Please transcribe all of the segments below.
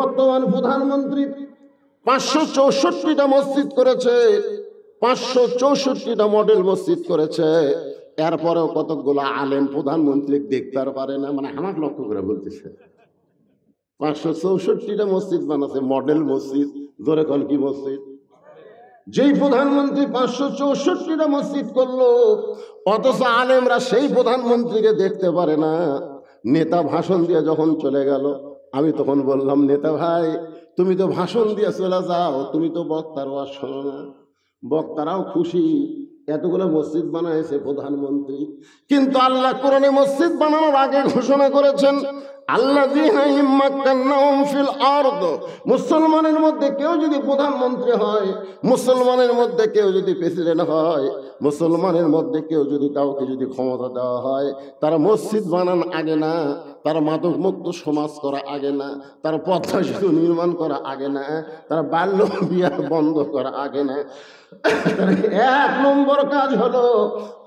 বর্তমান প্রধানমন্ত্রী 564টা মসজিদ করেছে, 564টা মডেল মসজিদ করেছে, এরপরেও কতগুলো আলেম প্রধানমন্ত্রী দেখতে পারে না। মানে আমার লক্ষ্য করে বলতেছে 564টা মসজিদ বানাচ্ছে, মডেল মসজিদ। ধরে কোন কি মসজিদ? যেই প্রধানমন্ত্রী 564টা মসজিদ করলো, অথচ আলেমরা সেই প্রধানমন্ত্রীকে দেখতে পারে না। নেতা ভাষণ দিয়ে যখন চলে গেল, আমি তখন বললাম, নেতা ভাই তুমি তো ভাষণ দিয়ে চলে যাও, তুমি তো বক্তার ওয়াজ শোনো না। বক্তারাও খুশি, এতগুলো মসজিদ বানাইছে প্রধানমন্ত্রী। কিন্তু আল্লাহ কোরআনে মসজিদ বানানোর আগে ঘোষণা করেছেন, মুসলমানের মধ্যে কেউ যদি প্রধানমন্ত্রী হয়, মুসলমানের মধ্যে কেউ যদি প্রেসিডেন্ট হয়, মুসলমানের মধ্যে কেউ যদি কাউকে যদি ক্ষমতা দেওয়া হয়, তারা মসজিদ বানান আগে না, তার মাদক মুক্ত সমাজ করা আগে না, তার পথা সেতু নির্মাণ করা আগে না, তার বাল্য বিবাহ বন্ধ করা আগে না। এক নম্বর কাজ হলো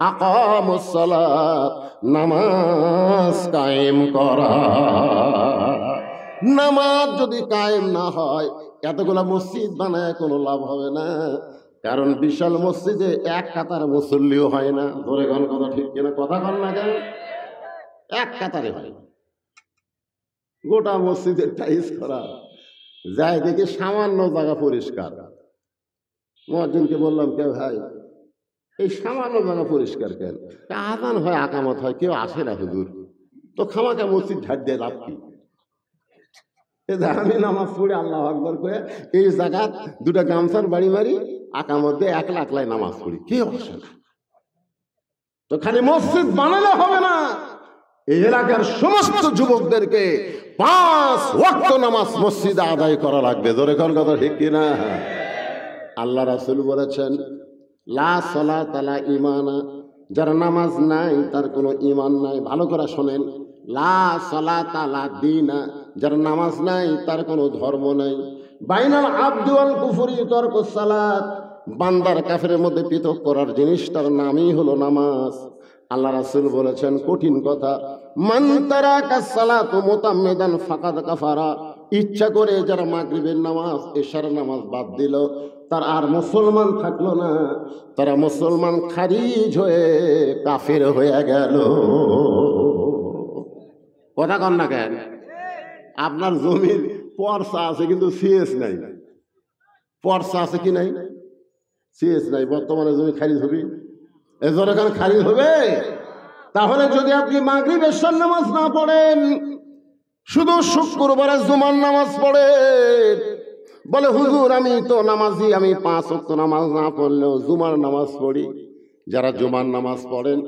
আকামুস সালাত, নামাজ কায়েম করা। নামাজ যদি কায়েম না হয়, এতগুলা মসজিদ বানায় কোনো লাভ হবে না। কারণ বিশাল মসজিদে এক কাতার মুসল্লিও হয় না। ধরে কোন কথা ঠিক কিনা? কথা কন না কেন? এক কাতারে হয় না। গোটা মসজিদের টাইলস করা, যাই দেখি সামান্য জায়গা পরিষ্কার। মুয়াজ্জিনকে বললাম, কে ভাই এই সামান্য জায়গা পরিষ্কার কেন? আযান হয়, আকামত হয়, কেউ আসে না হুজুর, তো খামাখা মসজিদ ঝাড় দিয়ে লাভ কি? আমি নামাজ পড়ি আল্লাহু আকবার করে, এই জায়গা দুটা গামছার বাড়ি মারি, আকামত দিয়ে একলা একলাই নামাজ পড়ি, কেউ আসে না। তো খালি মসজিদ বানালে হবে না, এই এলাকার সমস্ত যুবকদেরকে 5 ওয়াক্ত নামাজ মসজিদে আদায় করা লাগবে। ধরে কোন কথা ঠিক কিনা? আল্লাহ রাসূল বলেছেন, লা সালাতা লা ঈমানা, যার নামাজ নাই তার কোনো ঈমান নাই। ভালো করে শোনেন, লা সালাতা লা দীনা, যার নামাজ নাই তার কোনো ধর্ম নাই। বাইনাল আবদি ওয়াল কুফরি তারকুস সালাত, বান্দার কাফেরের মধ্যে পৃথক করার জিনিসটার নামই হলো নামাজ। আল্লাহ রাসূল বলেছেন কঠিন কথা, মান তারাকা সালাতু মুতাম্মিদান ফাকাদ কাফারা, ইচ্ছা করে যারা মাগরিবের নামাজ, এশার নামাজ বাদ দিল, তার আর মুসলমান থাকলো না, তারা মুসলমান খারিজ হয়ে কাফের হয়ে গেল। কথা কন না কেন? আপনার জমির পর্চা আছে কিন্তু সিএস নাই। পর্চা আছে কি নাই? সিএস নাই। বর্তমানে জমি খারিজ হবে, এজন্য এখানে খারিজ হবে। তাহলে যদি আপনি মাগরিব এশার নামাজ না পড়েন, শুধু শুক্রবারে জুমার নামাজ পড়েন, বলে হুজুর আমি তো নামাজি, আমি 5 ওয়াক্ত নামাজ না পড়লেও জুমার নামাজ পড়ি। যারা জুমার নামাজ পড়েন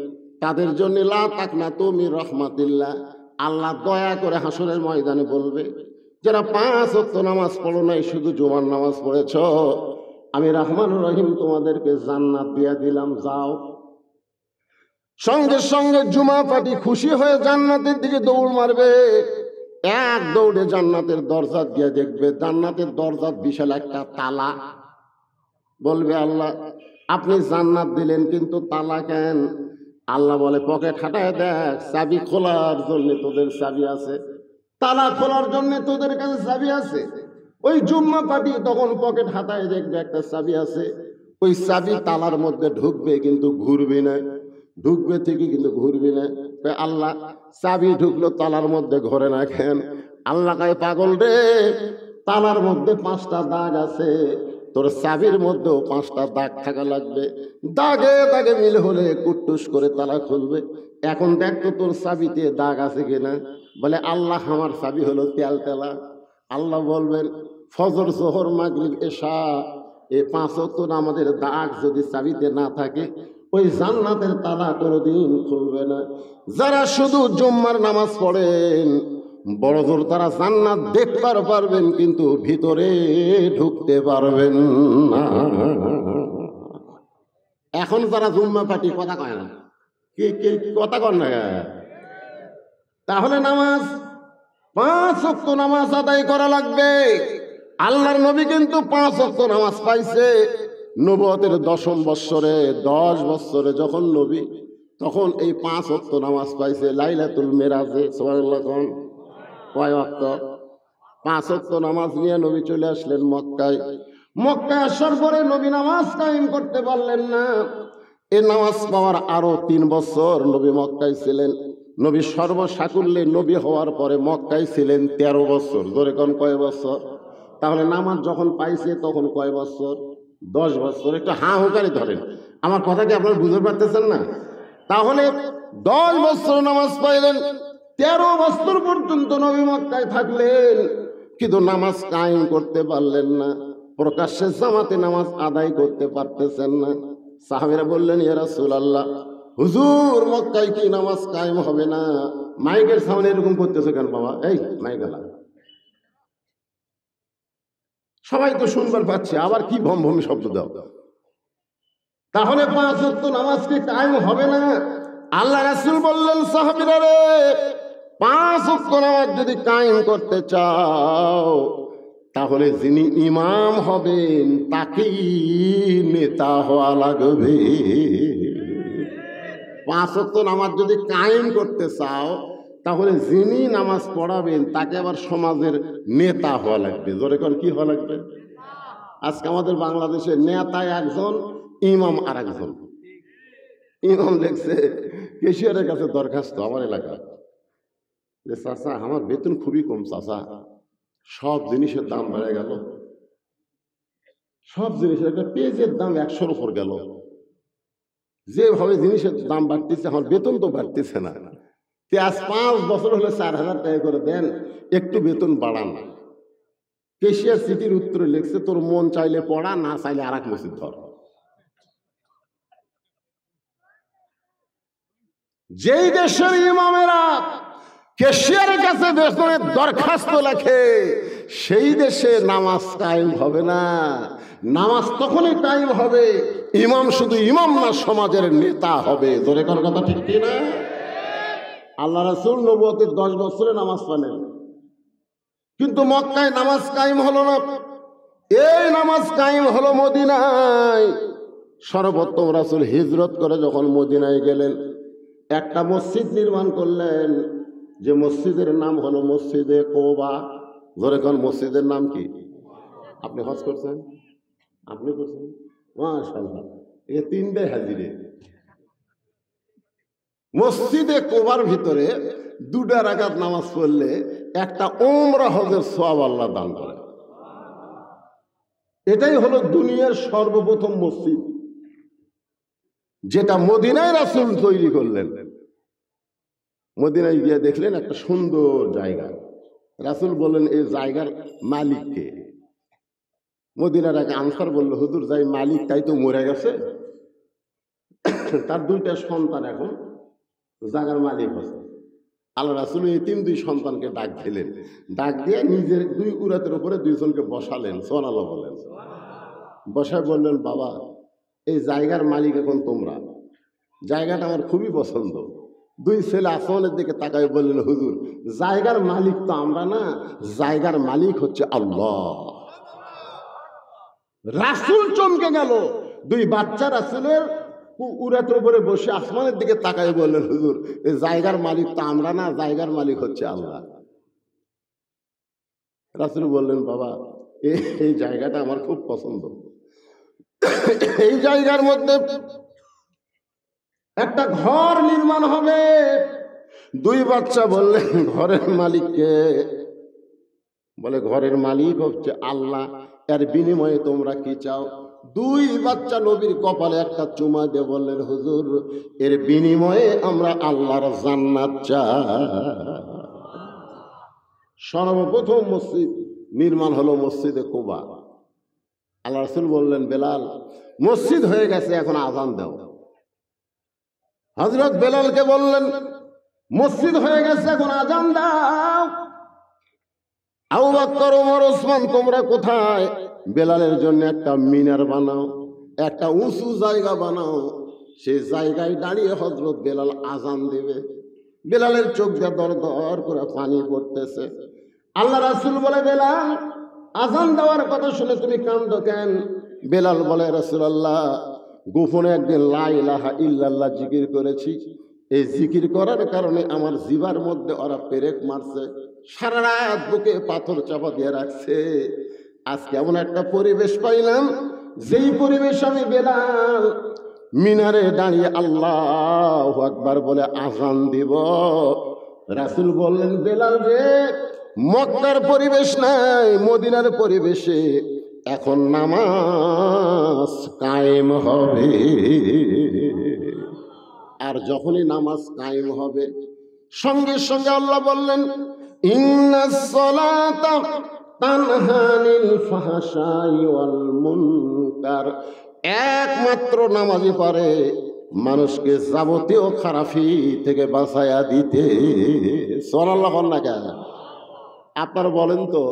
তাদের জন্য লা তাকনাতু মির রাহমাতিল্লাহ, আল্লাহ দয়া করে হাসরের ময়দানে বলবে, যারা 5 ওয়াক্ত নামাজ পড়ো নাই, শুধু জুমার নামাজ পড়েছ, আমি রহমানুর রহিম তোমাদেরকে জান্নাত দিয়া দিলাম, যাও। সঙ্গে সঙ্গে জুমা পার্টি খুশি হয়ে জান্নাতের দিকে দৌড় মারবে। এক দৌড়ে জান্নাতের দরজা দিয়ে দেখবে, জান্নাতের দরজা বিশাল একটা তালা। বলবে, আল্লাহ আপনি জান্নাত দিলেন কিন্তু তালা কেন? আল্লাহ বলে, পকেট হাঁটায় দেখ, চাবি খোলার জন্য তোদের চাবি আছে, তালা খোলার জন্য তোদের কাছে চাবি আছে। ওই জুম্মা পার্টি তখন পকেট হাতায় দেখবে একটা চাবি আছে, ওই চাবি তালার মধ্যে ঢুকবে কিন্তু ঘুরবে না, ঢুকবে ঠিকই কিন্তু ঘুরবে না। আল্লাহ চাবি ঢুকলো তালার মধ্যে ঘরে না কেন? আল্লাহ কয়, পাগল রে, তালার মধ্যে 5টা দাগ আছে, তোর চাবির মধ্যেও 5টা দাগ থাকা লাগবে, দাগে দাগে মিল হলে কুট্টুস করে তালা খুলবে। এখন দেখ তো তোর চাবিতে দাগ আছে কিনা। বলে, আল্লাহ আমার চাবি হলো তেল তেলা। আল্লাহ বলবেন, ফজর জোহর মাগরিব এশা এই 5 ওয়াক্ত নামাজের দাগ যদি চাবিতে না থাকে, ওই জান্নাতের তালা কোনোদিন খুলবে না। যারা শুধু জুম্মার নামাজ পড়েন, বড় জোর তারা জান্নাত দেখতে পারবেন কিন্তু ভিতরে ঢুকতে পারবেন না। এখন যারা জুম্মা পার্টি কথা কয় না, কি কথা কন না, তাহলে নামাজ 5 ওয়াক্ত নামাজ আদায় করা লাগবে। আল্লাহর নবী কিন্তু 5 ওয়াক্ত নামাজ পাইছে নবুয়তের 10ম বৎসরে, 10 বৎসরে যখন নবী, তখন এই 5 ওয়াক্ত নামাজ পাইছে লাইলাতুল মেরাজে। সুবহানাল্লাহ। কয় ওয়াক্ত? 5 ওয়াক্ত নামাজ নিয়ে নবী চলে আসলেন মক্কায়। মক্কায় আসার পরে নবী নামাজ কায়েম করতে পারলেন না। এই নামাজ পাওয়ার আরো 3 বছর নবী মক্কায় ছিলেন। নবী সর্বসাকুল্যে নবী হওয়ার পরে মক্কায় ছিলেন 13 বছর। জোরে কোন কয় বছর? তাহলে নামাজ যখন পাইছে তখন কয় বছর? 10 বছর। একটু হা হুকারি ধরেন, আমার কথা কি আপনারা বুঝতে পারতেছেন না? তাহলে 10 বছর নামাজ পাইলেন, 13 বছর পর্যন্ত নবী মক্কায় থাকলেন, কিন্তু নামাজ কায়েম করতে পারলেন না। প্রকাশ্যে জামাতে নামাজ আদায় করতে পারতেছেন না। সাহাবীরা বললেন, ইয়া রাসূলুল্লাহ, হুজুর মক্কায় কি নামাজ কায়েম হবে না? মাইকের সামনে এরকম করতেছে কেন বাবা? এই মাইক আলা, সবাই তো শুনবার পাচ্ছে, আবার কি ভমভমি শব্দ দাও? তাহলে 5 ওয়াক্ত নামাজ কি কায়েম হবে না? আল্লাহ রাসূল বললেন, সাহাবীরা রে, 5 ওয়াক্ত নামাজ যদি কায়েম করতে চাও তাহলে যিনি ইমাম হবেন তাকেই নেতা হওয়া লাগবে। 5 ওয়াক্ত নামাজ যদি কায়েম করতে চাও তাহলে যিনি নামাজ পড়াবেন তাকে আবার সমাজের নেতা হওয়া লাগবে। জোরে কোন কি হওয়া লাগবে? আজকে আমাদের বাংলাদেশে নেতা একজন, ইমাম আর একজন। ইমাম লিখছে কেশিয়ারের কাছে দরখাস্ত আমার এলাকায়, যে চাচা আমার বেতন খুবই কম, চাচা সব জিনিসের দাম বেড়ে গেল, সব জিনিসের একটা পেঁয়াজের দাম 100-র উপর গেল, যেভাবে জিনিসের দাম বাড়তেছে আমার বেতন তো বাড়তেছে না। আজ 5 বছর হলে 4,000 টাকা করে দেন, একটু বেতন বাড়ান। কেশিয়ার সিটির উত্তরে লিখছে, তোর মন চাইলে পড়া, না চাইলে আর এক মসজিদ ধর। যেই দেশের ইমামেরা কেশিয়ারের কাছে বেতনের দরখাস্ত লেখে, সেই দেশে নামাজ কায়েম হবে না। নামাজ তখনই কায়েম হবে, ইমাম শুধু ইমাম না, সমাজের নেতা হবে। জোরে কোন কথা ঠিক কি না? আল্লাহ রাসূল নবুয়তের 10 বছরে নামাজ পড়লেন, কিন্তু মক্কায় নামাজ কায়েম হলো না। এই নামাজ কায়েম হলো মদিনায়। সর্বোত্তম রাসূল হিজরত করে যখন মদিনায় গেলেন, একটা মসজিদ নির্মাণ করলেন, যে মসজিদের নাম হলো মসজিদে কোবা। ধরে কোন মসজিদের নাম কি? আপনি হজ করছেন? আপনি করছেন? মাশাআল্লাহ, এই 3টে হাজিরে। মসজিদে কোবার ভিতরে 2টা রাকাত নামাজ পড়লে একটা উমরা হজের সওয়াব আল্লাহ দান করে। এটাই হলো দুনিয়ার সর্বপ্রথম মসজিদ, যেটা মদিনায় রাসূল তৈরি করলেন। মদিনায় গিয়ে দেখলেন একটা সুন্দর জায়গা। রাসূল বললেন, এই জায়গার মালিক কে? মদিনার এক আনসার বলল, হুজুর যাই মালিক তাই তো মরে গেছে, তার 2টা সন্তান এখন জায়গার মালিক হচ্ছে। আল্লাহ রাসূল এতিম 2 সন্তানকে ডাক দিলেন, ডাক দিয়ে নিজের 2 উরাতের উপরে 2 জনকে বসালেন। সুবহানাল্লাহ বলেন। বসায় বললেন, বাবা এই জায়গার মালিক এখন তোমরা, জায়গাটা আমার খুবই পছন্দ। 2 ছেলে আসমানের দিকে তাকায় বললেন, হুজুর জায়গার মালিক তো আমরা না, জায়গার মালিক হচ্ছে আল্লাহ। রাসূল চমকে গেল। 2 বাচ্চা রাসূলের উরাতের উপরে বসে আসমানের দিকে তাকায় বললেন, হুজুর এই জায়গার মালিক তো আমরা না, জায়গার মালিক হচ্ছে আল্লাহ। রাসূল বললেন, বাবা এই জায়গাটা আমার খুব পছন্দ, এই জায়গার মধ্যে একটা ঘর নির্মাণ হবে। 2 বাচ্চা বললেন, ঘরের মালিককে? বলে ঘরের মালিক হচ্ছে আল্লাহ, এর বিনিময়ে তোমরা কি চাও? 2 বাচ্চা নবীর কপালে একটা চুমা দিয়ে বললেন, হুজুর এর বিনিময়ে আমরা আল্লাহর জান্নাত চাই। সর্বপ্রথম মসজিদ নির্মাণ হলো মসজিদে কুবা। আল্লাহ রাসূল বললেন, বেলাল মসজিদ হয়ে গেছে, এখন আযান দাও। হযরত বেলালকে বললেন, মসজিদ হয়ে গেছে, এখন আযান দাও। আবু বকর, ওমর, ওসমান তোমরা কোথায়? বেলালের জন্য একটা মিনার বানাও, একটা উঁচু জায়গা বানাও, সেই জায়গায় দাঁড়িয়ে হযরত বেলাল আযান দেবে। বেলালের চোখ দিয়ে দর দর করে পানি পড়তেছে। আল্লাহ রাসূল বলে, বেলাল আযান দেওয়ার কথা শুনে তুমি কাঁদো কেন? বেলাল বলে, রাসূলুল্লাহ গোপনে একদিন লা ইলাহা ইল্লাল্লাহ জিকির করেছি, এই জিকির করার কারণে আমার জিবার মধ্যে ওরা পেরেক মারছে, সারা রাত বুকে পাথর চাপা দিয়ে রাখছে। আজকে এমন একটা পরিবেশ পাইলাম, যেই পরিবেশ আমি বেলাল মিনারে দাঁড়িয়ে আল্লাহু আকবার বলে আযান দিব। রাসূল বললেন, বেলাল রে, মক্কার পরিবেশ নাই, মদিনার পরিবেশে এখন নামাজ কায়েম হবে। আর যখনই নামাজ কায়েম হবে, সঙ্গে সঙ্গে আল্লাহ বললেন, ইন্নাস সালাতা তানহা আনিল ফাহশাই ওয়াল মুনকার। একমাত্র নামাজই পারে মানুষকে যাবতীয় খারাপি থেকে বাঁচাইয়া দিতে। সুবহানাল্লাহ না কেন? আপনারা বলেন তো,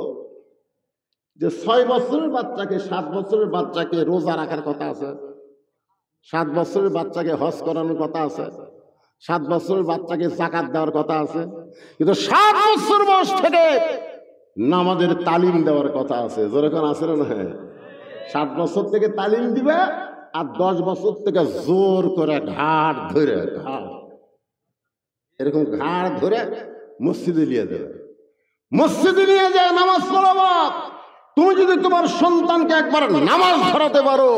যে 6 বছরের বাচ্চাকে 7 বছরের বাচ্চাকে রোজা রাখার কথা আছে, 7 বছরের বাচ্চাকে হজ করানোর কথা আছে, 7 বছরের বাচ্চাকে যাকাত দেওয়ার কথা আছে, কিন্তু 7 বছর বয়স থেকে নামাজের তালিম দেওয়ার কথা আছে। যেরকম আছে না? হ্যাঁ, 7 বছর থেকে তালিম দিবে, আর 10 বছর থেকে জোর করে ঘাড় ধরে এরকম ঘাড় ধরে মসজিদে নিয়ে দেবে। মসজিদে নিয়ে যায় নামাজ পড়াবো। তুমি যদি তোমার সন্তানকে একবার নামাজ ধরাতে পারো,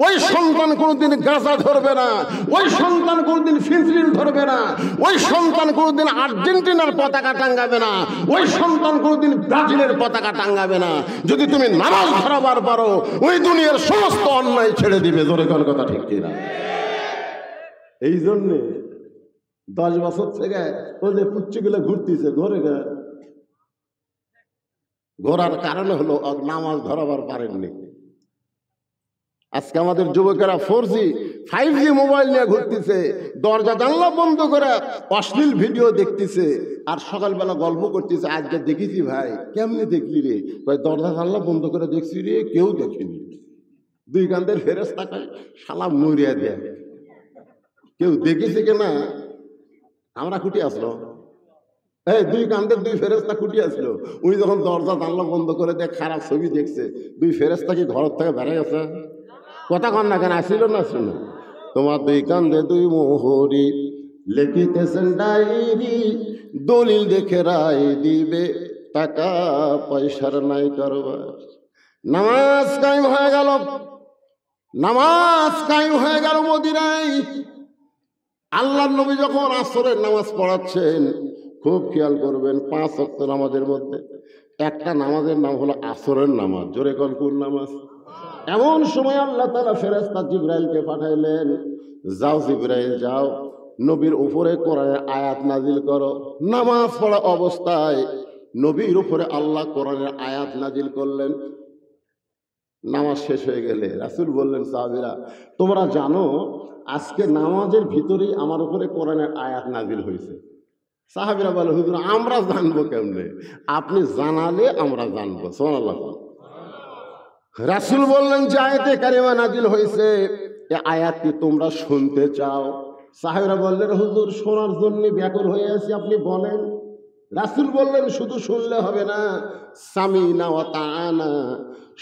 ওই সন্তান কোনোদিন গাঁজা ধরবে না, ওই সন্তান কোনোদিন ফিনফিন ধরবে না, ওই সন্তান কোনোদিন আর্জেন্টিনার পতাকা টাঙ্গাবে না, ওই সন্তান কোনোদিন ব্রাজিলের পতাকা টাঙ্গাবে না। যদি তুমি নামাজ ধরাবার পারো, ওই দুনিয়ার সমস্ত অন্যায় ছেড়ে দিবে। জোরে কোন কথা ঠিক কিনা? এই জন্যে 10 বছর থেকে ওই যে পুচ্ছিগুলো ঘুরতেছে ঘরে ঘোরার কারণ হলো নামাজ ধরাবার পারেননি। আজকে আমাদের যুবকেরা 4G 5G মোবাইল নিয়ে ঘুরতেছে, দরজা জানলা বন্ধ করে অশ্লীল ভিডিও দেখতেছে, আর সকালবেলা গল্প করতেছে, আজকে দেখেছি। ভাই, কেমনে দেখলি রে? ভাই, দরজা জানলা বন্ধ করে দেখছি রে, কেউ দেখেনি। 2 কান্দের ফেরেশতা কয়, শালা মরিয়া দেয়। কেউ দেখেছে কিনা? আমরা খুঁটি আসলো, এই 2 কান্দের 2 ফেরেশতা খুঁটি আসলো। উনি যখন দরজা জানলা বন্ধ করে দেখ খারাপ ছবি দেখছে, 2 ফেরেশতা কি ঘর থেকে বেড়ে গেছে? কথা কন না কেন? আসিল না? শুনো, তোমার 2 কান্দে 2 মোহরি লিখিতেছেন ডায়েরি, দলিল দেখে রায় দিবে, টাকা পয়সার নাই কারবার। নামাজ কায়েম হয়ে গেল, নামাজ কায়েম হয়ে গেল মদিনায়। আল্লাহর নবী যখন আসরের নামাজ পড়াচ্ছেন, খুব খেয়াল করবেন, 5 ওয়াক্ত নামাজের মধ্যে একটা নামাজের নাম হলো আসরের নামাজ। জোরে কোন কোন নামাজ? এমন সময় আল্লাহ তাআলা ফেরেশতা জিবরাইলকে পাঠাইলেন, যাও জিবরাইল যাও, নবীর উপরে কোরআনের আয়াত নাজিল করো। নামাজ পড়া অবস্থায় নবীর উপরে আল্লাহ কোরআনের আয়াত নাজিল করলেন। নামাজ শেষ হয়ে গেলে রাসূল বললেন, সাহাবীরা, তোমরা জানো আজকে নামাজের ভিতরেই আমার উপরে কোরআনের আয়াত নাজিল হয়েছে। সাহাবীরা বলে, হুজুর, আমরা জানবো কেমনে? আপনি জানালে আমরা জানবো। সুবহানাল্লাহ। রাসূল বললেন, যে আয়াতে কারিমা নাজিল হয়েছে, এই আয়াতটি তোমরা শুনতে চাও? সাহাবীরা বললেন, হুজুর, শোনার জন্য ব্যাকুল হয়ে আছি, আপনি বলেন। রাসূল বললেন, শুধু শুনলে হবে না, সামিনা ওয়া তাআনা,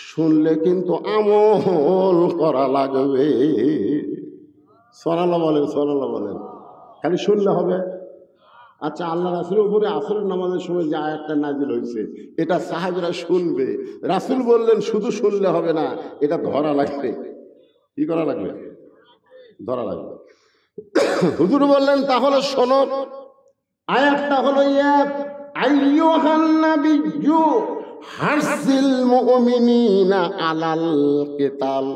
শুনলে কিন্তু আমল করা লাগবে। সুবহানাল্লাহ বলেন, সুবহানাল্লাহ বলেন। খালি শুনলে হবে? আচ্ছা, আল্লাহ রাসূলের উপরে আসরের নামাজের সময় যে আয়াতটা নাজিল হয়েছে, এটা সাহাবীরা শুনবে। রাসূল বললেন, শুধু শুনলে হবে না, এটা ধরা লাগবে। কি করা লাগবে? ধরা লাগবে। হুজুর বললেন, তাহলে শোনো, আয়াতটা হলো, ইয়া আইয়ুহান নাবিয়্যু হারসিল মুমিনিনা আলাল কিতাল।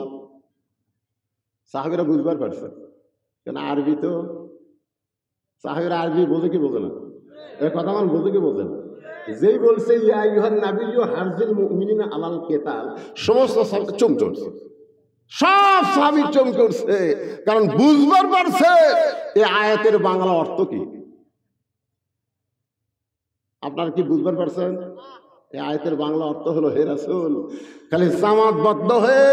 সাহাবীরা বুঝবার পারছে, কেন আরবি তো, সাহাবীরা আরবি বোঝে কি বোঝে না? এই কথা আমার বোঝে কি বোঝে না? যেই বলছে ইয়া আইয়ুহান নাবিয়্যু হারসিল মুমিনিনা আলাল কিতাল, সমস্ত সাহাবী চমকে উঠছে। সব সাহাবী চমকে উঠছে, কারণ বুঝবার পারছে এই আয়াতের বাংলা অর্থ কি। আপনারা কি বুঝবার পারছেন? এই আয়াতের বাংলা অর্থ হলো, হে রাসূল, খালি জামাতবদ্ধ হয়ে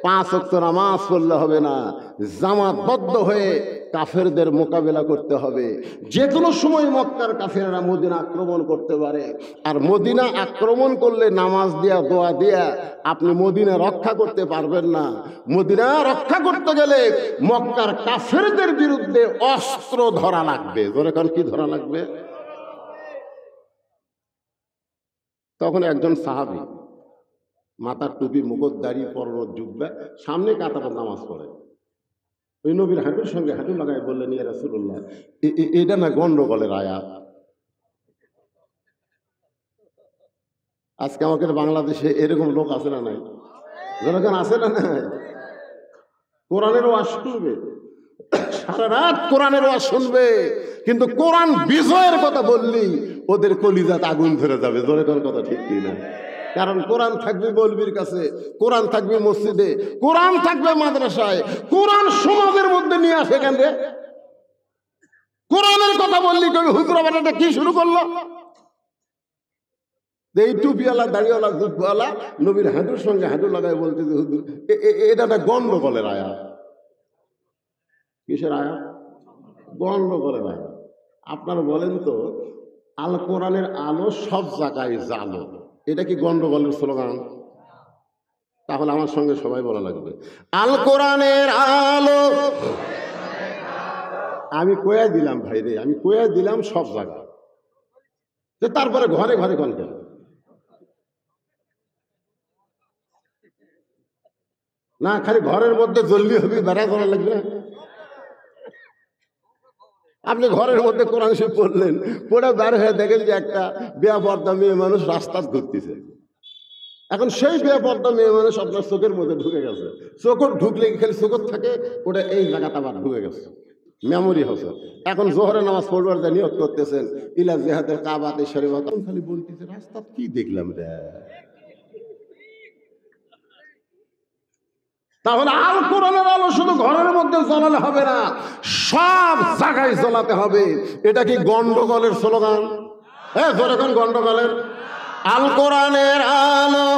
5 ওয়াক্ত নামাজ পড়লে হবে না, জামাতবদ্ধ হয়ে কাফেরদের মোকাবেলা করতে হবে। যে কোনো সময় মক্কার কাফেররা মদিনা আক্রমণ করতে পারে, আর মদিনা আক্রমণ করলে নামাজ দিয়া দোয়া দিয়া আপনি মদিনা রক্ষা করতে পারবেন না। মদিনা রক্ষা করতে গেলে মক্কার কাফেরদের বিরুদ্ধে অস্ত্র ধরা লাগবে। জোরে কোন, কি ধরা লাগবে? তখন একজন সাহাবী মাথার টুপি মুখত দাড়ি পরনের জুব্বা সামনে কাতারে নামাজ পড়ে, ওই নবীর হাঁটুর সঙ্গে হাঁটু লাগায় বললেন, ইয়া রাসূলুল্লাহ, এটা না গন্ডগোলের আয়াত। আজকে আমাদের বাংলাদেশে এরকম লোক আছে না নাই? জনগণ আছে না নাই? কোরআনের ওয়াজ শুনবে, সারা রাত কোরআনের ওয়াজ শুনবে, কিন্তু কোরআন বিজয়ের কথা বললি ওদের কলিজাত আগুন ধরে যাবে। জনগণ কথা ঠিক কি না? কারণ কোরআন থাকবে মৌলবীর কাছে, কোরআন থাকবে মসজিদে, কোরআন থাকবে মাদ্রাসায়, কোরআন সমাজের মধ্যে নিয়ে আসে কেন রে? কোরআনের কথা বললি কবি হুজুর বাবাটা কি শুরু করলো? এই টুপিওয়ালা দাড়িওয়ালা জুব্বাওয়ালা নবীর হাঁটুর সঙ্গে হাঁটু লাগায় বলতে যে হুজুর এটা একটা গন্ডগোলের আয়াত। কিসের আয়াত? গন্ডগোলের আয়াত। আপনারা বলেন তো, আল কোরআনের আলো সব জায়গায় জালো, এটা কি গন্ডগোলের স্লোগান? তাহলে আমার সঙ্গে সবাই বলা লাগবে, আল কোরআনের আলো। আমি কয়ে দিলাম ভাই রে, আমি কয়ে দিলাম সব জায়গায়। তারপরে ঘরে ঘরে কোন কেন? না খালি ঘরের মধ্যে জ্বললি হবে, বেড়া করা লাগবে না? আপনি ঘরের মধ্যে কোরআন শরীফ পড়লেন, পড়ে বের হয়ে দেখেন যে একটা বেপরদা মেয়ে মানুষ রাস্তা ঘুরতেছে। এখন সেই বেপরদা মেয়ে মানুষ আপনার চোখের মধ্যে ঢুকে গেছে, চোখ ঢুকলে খালি চোখত থাকে, ওটা এই জায়গাটা আবার ঢুকে গেছে, মেমোরি হচ্ছে। এখন জোহরে নামাজ পড়বার যা নিয়ত করতেছেন, ইলা জিহাদের কাবাতে শরীফত, খালি বলতেছে রাস্তা কি দেখলাম রে। তাহলে আল কোরআনের আলো শুধু ঘরের মধ্যে জ্বালালে হবে না, সব জায়গায় জ্বালাতে হবে। এটা কি গন্ডগোলের স্লোগান? হ্যাঁ, যখন গন্ডগোলের। আল কোরআনের আলো,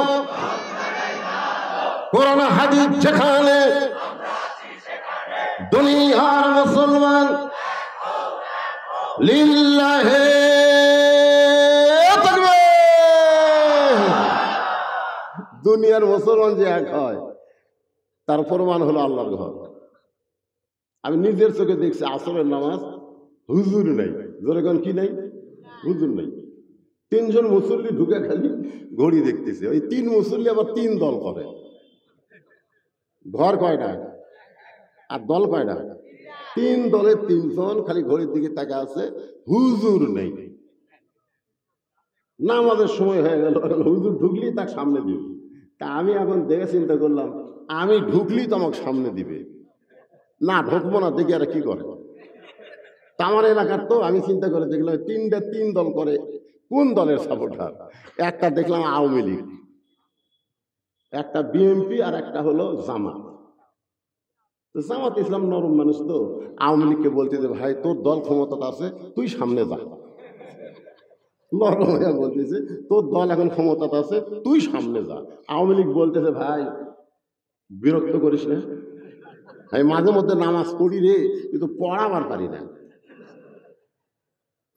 কোরআন হাদিস যেখানে, দুনিয়ার মুসলমান লিল্লাহে তাকবীর। দুনিয়ার মুসলমান যে এক হয় তার প্রমাণ হলো আল্লাহর ঘর। আমি নিজের চোখে দেখছি, আসরের নামাজ হুজুর নাই, যেরকম কি নাই, হুজুর নাই। 3 জন মুসল্লি ঢুকে খালি ঘড়ি দেখতেছে। ওই 3 মুসল্লি আবার 3 দল করে। ঘর কয়টা আর দল কয়টা? 3 দলের 3 জন খালি ঘড়ির দিকে তাকা আছে, হুজুর নেই। নামাজের সময় হয়ে গেল, হুজুর ঢুকলি তার সামনে দিবে। তা আমি এখন দেখে চিন্তা করলাম, আমি ঢুকলি তো আমাকে সামনে দিবে, না ঢুকবো না, দেখি আর কি করে। তা আমার এলাকার তো আমি চিন্তা করে দেখলাম 3 দল করে। কোন দলের সাপোর্টার? একটা দেখলাম আওয়ামী লীগ, একটা বিএনপি, আর একটা হলো জামাত। জামাত ইসলাম নরম মানুষ তো, আওয়ামী লীগকে বলতে যে ভাই তোর দল ক্ষমতা আছে, তুই সামনে যা। নরম হয়ে বলতেছে তোর দল এখন ক্ষমতা আছে, তুই সামনে যা। আওয়ামী লীগ বলতেছে ভাই বিরক্ত করিস না, আমি মাঝে মধ্যে নামাজ পড়ি রে, কিন্তু পড়াবার পারি না।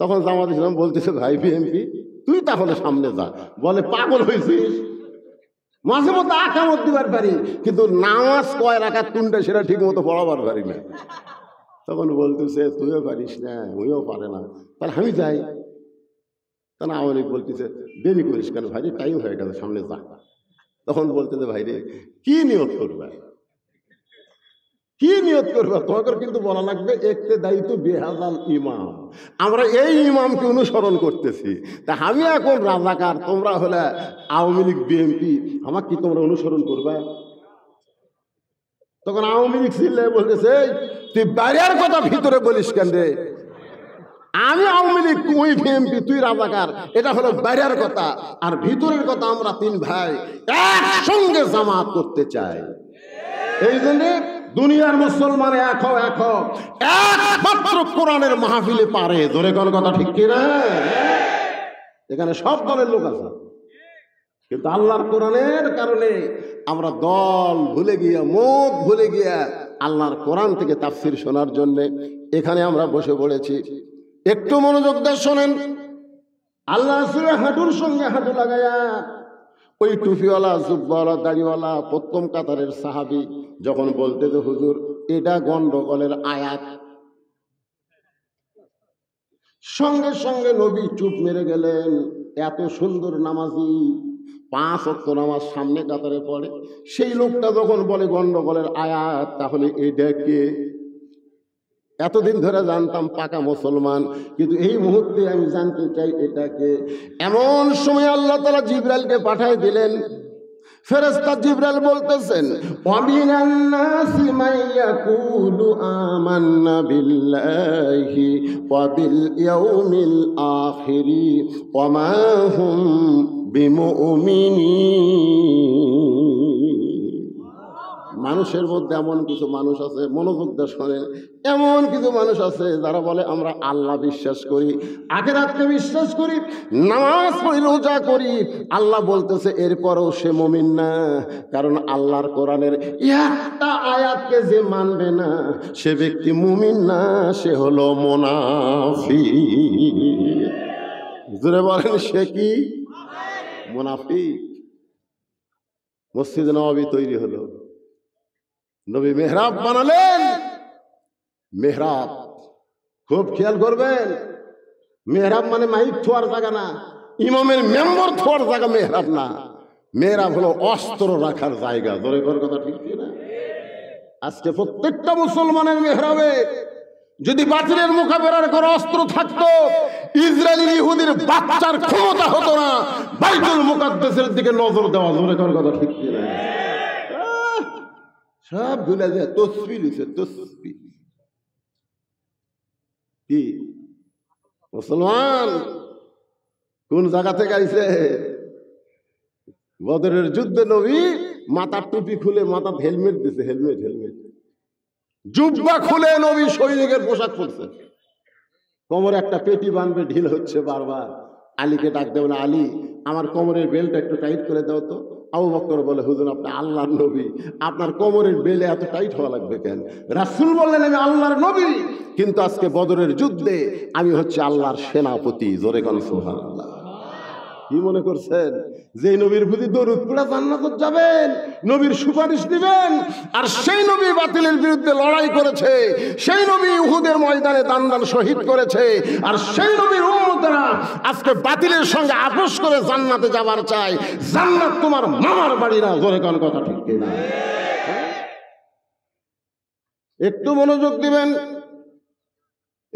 তখন জামাত ইসলাম বলতেছে ভাই বিএনপি তুই তাহলে সামনে যা। বলে পাগল হয়েছিস, মাঝে মধ্যে আকামত দিবার পারি, কিন্তু নামাজ কয় রাকাত কোনটা সেটা ঠিক মতো পড়াবার পারি না। তখন বলতেছে তুইও পারিস না, ওইও পারে না, তাহলে আমি যাই। তখন আওয়ামী লীগ বলতেছে দেরি করিস কেন ভাই, টাইম হয়ে গেছে, সামনে যা। তখন বলতেছে ভাই রে কি নিয়ত করবে, কি নিয়ত করবে? তোমাকে কিন্তু বলা লাগবে একতে দায়িত্ব বেহাজাল ইমাম, আমরা এই ইমামকে অনুসরণ করতেছি। তা আমি এখন রাজাকার, তোমরা হলে আওয়ামী লীগ বিএনপি, আমাকে কি তোমরা অনুসরণ করবে? তখন আওয়ামী লীগ ছিল বলতেছে তুই বাইরের কথা ভিতরে বলিস কেন রে? আমি আওয়ামী লীগ, তুই বিএনপি, তুই রাজাকার, এটা হলো বাইরের কথা। আর ভিতরের কথা আমরা 3 ভাই একসঙ্গে জামাত করতে চাই। এই জন্য দুনিয়ার মুসলমান এক হও, এক হও, একমাত্র কোরআনের মাহফিলে পারে। ধরে কোন কথা ঠিক কিনা? এখানে সব দলের লোক আছে, কিন্তু আল্লাহর কোরআনের কারণে আমরা দল ভুলে গিয়া, মুখ ভুলে গিয়া আল্লাহর কোরআন থেকে তাফসীর শোনার জন্য এখানে আমরা বসে পড়েছি। একটু মনোযোগ দিয়ে শোনেন। আল্লাহ রাসূল হাঁটুর সঙ্গে হাঁটু লাগায়া ওই টুপিওয়ালা জুব্বাওয়ালা দাড়িওয়ালা প্রথম কাতারের সাহাবী যখন বলতে যে হুজুর এটা গন্ডগোলের আয়াত, সঙ্গে সঙ্গে নবী চুপ মেরে গেলেন। এত সুন্দর নামাজি, 5 ওয়াক্ত নামাজ সামনে কাতারে পড়ে, সেই লোকটা যখন বলে গন্ডগোলের আয়াত, তাহলে এটা কে? এতদিন ধরে জানতাম পাকা মুসলমান, কিন্তু এই মুহূর্তে আমি জানতে চাই এটাকে। এমন সময় আল্লাহ তাআলা জিবরাইলকে পাঠিয়ে দিলেন। ফেরেশতা জিবরাইল বলতেছেন, ওয়ামিনান নাসি মাইয়াকুলু আমান্না বিল্লাহি ওয়া বিল ইয়াউমিল আখিরি ওয়া মা হুম বিমুমিনিন। মানুষের মধ্যে এমন কিছু মানুষ আছে, মনোযোগ দিয়ে শোনেন, এমন কিছু মানুষ আছে যারা বলে আমরা আল্লাহ বিশ্বাস করি, আখিরাতকে বিশ্বাস করি, নামাজ পড়ি, রোজা করি। আল্লাহ বলতেছে এরপরও সে মুমিন না, কারণ আল্লাহর কোরআনের একটা আয়াতকে যে মানবে না সে ব্যক্তি মুমিন না, সে হলো মুনাফিক। জোরে বলেন, সে কি? মুনাফিক। মসজিদ নববী তৈরি হলো, নবী মেহরাব বানালেন। মেহরাব খুব খেয়াল করবেন, মেহরাব মানে মাইক থোয়ার জায়গা না, ইমামের মেম্বর থোয়ার জায়গা মেহরাব না। মেহরাব হলো অস্ত্র রাখার জায়গা। ধরে কর কথা ঠিক না? আজকে প্রত্যেকটা মুসলমানের মেহরাবে যদি বাতিলের মোকাবেলার করে অস্ত্র থাকতো, ইসরায়েলি ইহুদির বাচ্চার ক্ষমতা হতো না বাইতুল মুকাদ্দাসের দিকে নজর দেওয়া। ধরে কর কথা ঠিক না? সব ভুলে যায়, তসবিহ লিখছে, তসবিহ। কি মুসলমান কোন জায়গা থেকে আইছে? বদরের যুদ্ধে নবী মাথার টুপি খুলে মাথার হেলমেট দিছে, হেলমেট হেলমেট জুব্বা খুলে নবী সৈনিকের পোশাক পরছে, কোমরে একটা পেটি বাঁধবে, ঢিল হচ্ছে বারবার। আলীকে ডাক দেবেন, আলী আমার কোমরের বেল্টটা একটু টাইট করে দাও তো। আবু বকর বলে, হুজুর আপনি আল্লাহর নবী, আপনার কোমরের বেলে এত টাইট হওয়া লাগবে কেন? রাসূল বললেন, আমি আল্লাহর নবী, কিন্তু আজকে বদরের যুদ্ধে আমি হচ্ছে আল্লাহর সেনাপতি। জোরে কোন সুবহানাল্লাহ। কি মনে করছেন যে নবীর প্রতি দরুদ পড়ে জান্নাতে যাবেন, নবীর সুপারিশ দিবেন? আর সেই নবী বাতিলের বিরুদ্ধে লড়াই করেছে, সেই নবী উহুদের ময়দানে দান দান শহীদ করেছে, আর সেই নবীর উম্মতরা আজকে বাতিলের সঙ্গে আপোষ করে জান্নাতে যাবার চায়। জান্নাত তোমার মামার বাড়ি না। জোরে কোন কথা ঠিক কিনা? একটু মনোযোগ দিবেন।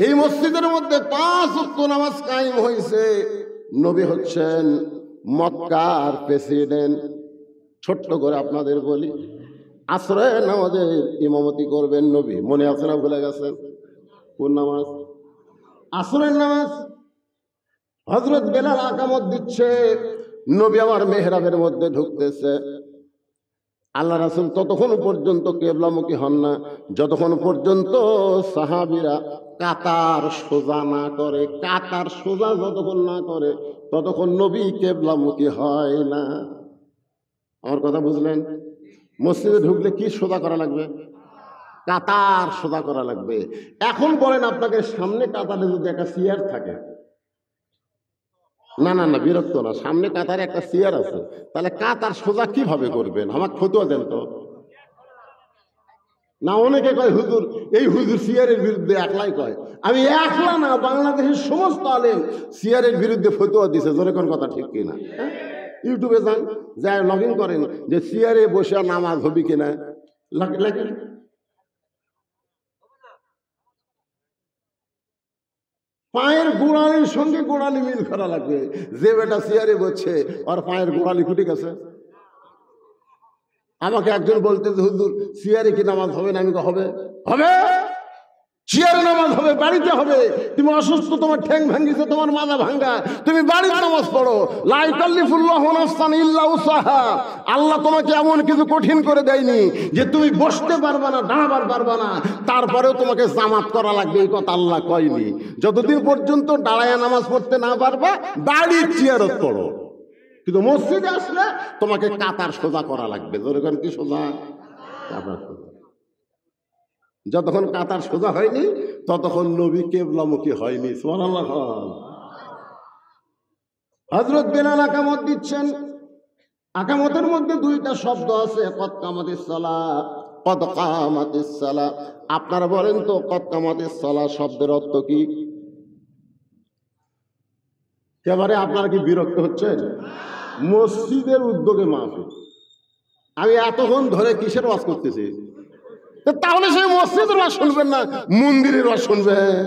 এই মসজিদের মধ্যে 5 ওয়াক্ত নামাজ কায়েম হয়েছে। নবী হচ্ছেন মক্কার প্রেসিডেন্ট। ছোট্ট করে আপনাদের বলি, আসরের নামাজে ইমামতি করবেন নবী। মনে আছে না? ভুলে গেছেন? কোন নামাজ? আসরের নামাজ। হযরত বেলাল আকামত দিচ্ছে, নবী আমার মেহরাবের মধ্যে ঢুকতেছে। আল্লাহ রাসূল ততক্ষণ পর্যন্ত কিবলামুখী হন না যতক্ষণ পর্যন্ত সাহাবীরা কাতার সোজা না করে। কাতার সোজা যতক্ষণ না করে ততক্ষণ নবী কিবলামুখী হয় না। আমার কথা বুঝলেন? মসজিদে ঢুকলে কি সোজা করা লাগবে? কাতার সোজা করা লাগবে। এখন বলেন, আপনাকে সামনে কাতারে যদি একটা চেয়ার থাকে, না না না বিরক্ত না, সামনে কাতারে একটা চেয়ার আছে, তাহলে কাতার সোজা কিভাবে করবেন? আমাকে ফতোয়া দেন তো। না অনেকে কয় হুজুর, এই হুজুর চেয়ারের বিরুদ্ধে একলাই কয়। আমি একলা না, বাংলাদেশের সমস্ত আলেম চেয়ারের বিরুদ্ধে ফতোয়া দিছে। জোরে কোন কথা ঠিক কিনা? ইউটিউবে যান, যাই লগ ইন করেন যে চেয়ারে বসে নামাজ হবি কিনা, লাগেন। পায়ের গোড়ালির সঙ্গে গোড়ালি মিল করা লাগবে। যে বেটা চেয়ারে বসছে আর পায়ের গোড়ালি ফুটে গেছে। আমাকে একজন বলতে, হুজুর চেয়ারে কি নামাজ হবে না? আমি হবে, হবে, চেয়ারে নামাজ হবে, বাড়িতে হবে। তুমি অসুস্থ, তোমার ঠ্যাং ভাঙ্গিছে, তোমার মাথা ভাঙ্গা, তুমি বাড়িতে নামাজ পড়ো। লা ইউকাল্লিফুল্লাহু নাফসান ইল্লা উসাহা। আল্লাহ তোমাকে এমন কিছু কঠিন করে দেয়নি যে তুমি বসতে পারবা না, দাঁড়াবার পারবা না, তারপরেও তোমাকে জামাত করা লাগবে, এই কথা আল্লাহ কয়নি। যতদিন পর্যন্ত দাঁড়ায় নামাজ পড়তে না পারবা, বাড়ির চেয়ারত পড়ো, কিন্তু মসজিদে আসলে তোমাকে কাতার সোজা করা লাগবে। যেরকম কি সোজা? কাতার সোজা। যতক্ষণ কাতার সোজা হয়নি ততক্ষণ নবী কিবলামুখী হয়নি। সুবহানাল্লাহ। হযরত বেলাল আকামত দিচ্ছেন। আকামতের মধ্যে 2টা শব্দ আছে, কদ কামাতিস সালাহ, কদ কামাতিস সালাহ। আপনারা বলেন তো কদ কামাতিস সালাহ শব্দের অর্থ কি? এবারে আপনারা কি বিরক্ত হচ্ছেন? মসজিদের উদ্যোগে মাহফিল, আমি এতক্ষণ ধরে কিসের ওয়াজ করতেছি? তাহলে সেই মসজিদের ওয়াজ শুনবেন না, মন্দিরের ওয়াজ শুনবেন?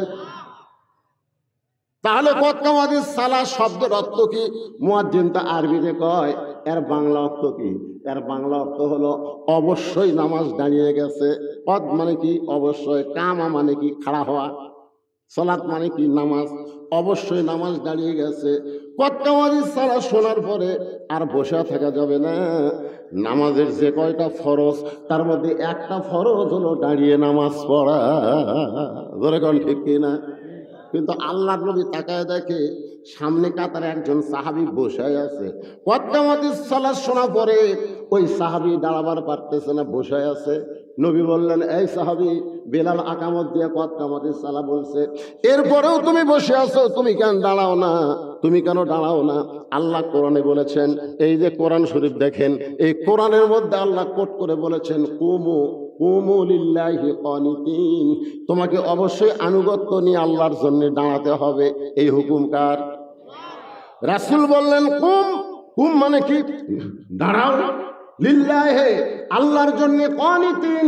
তাহলে কতকামাদিস সালা শব্দের অর্থ কি? মুয়াজ্জিন তা আরবিতে কয়, এর বাংলা অর্থ কি? এর বাংলা অর্থ হলো অবশ্যই নামাজ দাঁড়িয়ে গেছে। কদ মানে কি? অবশ্যই। কামা মানে কি? খাড়া হওয়া। সালাত মানে কি? নামাজ। অবশ্যই নামাজ দাঁড়িয়ে গেছে। কতকামাদিস সালা শোনার পরে আর বসে থাকা যাবে না। নামাজের যে কয়টা ফরজ, তার মধ্যে একটা ফরজ হলো দাঁড়িয়ে নামাজ পড়া। ধরে কোন ঠিক কিনা? কিন্তু আল্লাহর নবী তাকায় দেখে সামনে কাতারে একজন সাহাবী বসে আছে। কতকামাদিস সালাত শোনা পরে ওই সাহাবী দাঁড়াবার পারতেছে না, বসে আছে। নবী বললেন, এই সাহাবী, বেলাল আকামত দিয়ে কতকামাদিস সালা বলছে, এরপরেও তুমি বসে আছো, তুমি কেন দাঁড়াও না? তুমি কেন দাঁড়াও না? আল্লাহ কোরআনে বলেছেন, এই যে কোরআন শরীফ দেখেন, এই কোরআনের মধ্যে আল্লাহ কোট করে বলেছেন, কুমু লিল্লাহি কানিতিন, তোমাকে অবশ্যই আনুগত্য নিয়ে আল্লাহর জন্য দাঁড়াতে হবে। এই হুকুম কার? রাসূল বললেন, কুম মানে কি? দাঁড়াও। লিল্লাহি, আল্লাহর জন্য, কানিতিন,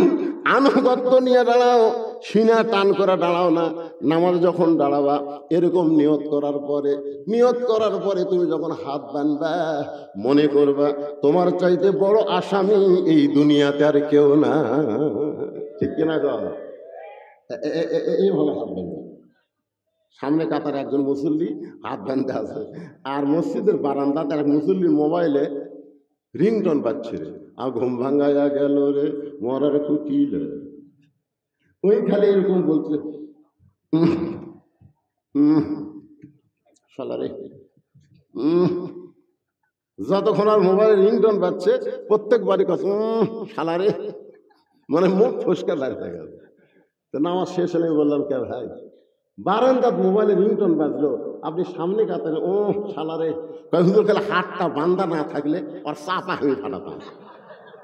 আনুগত্য নিয়ে দাঁড়াও। সিনা টান করে দাঁড়াও না। নামাজ যখন দাঁড়াবা এরকম নিয়ত করার পরে তুমি যখন হাত বাঁধবা, মনে করবা তোমার চাইতে বড় আসামি এই দুনিয়াতে আর কেউ না। ঠিক কিনা গো? এইভাবে হাত বাঁধবে। সামনে কাতারে একজন মুসল্লি হাত বাঁধতে আছে, আর মসজিদের বারান্দাতে এক মুসল্লির মোবাইলে রিংটন বাজছে, আর ঘুম ভাঙ্গাইয়া গেল রে মরার কুকিল। ওই খালি এরকম বলছে, শালারে। যতক্ষণ আর মোবাইলের রিংটন বাজছে প্রত্যেকবারই কথা, শালারে, মানে মুখ ফসকা দাঁড়িয়ে গেল। তো নামাজ শেষ হলে বললাম, কে ভাই, বারান্দাত মোবাইলের রিংটন বাজলো, আপনি সামনে কাতারে, শালারে। হুজুর, খেলে হাতটা বান্ধা না থাকলে আর চাপা আমি ফাটাতাম।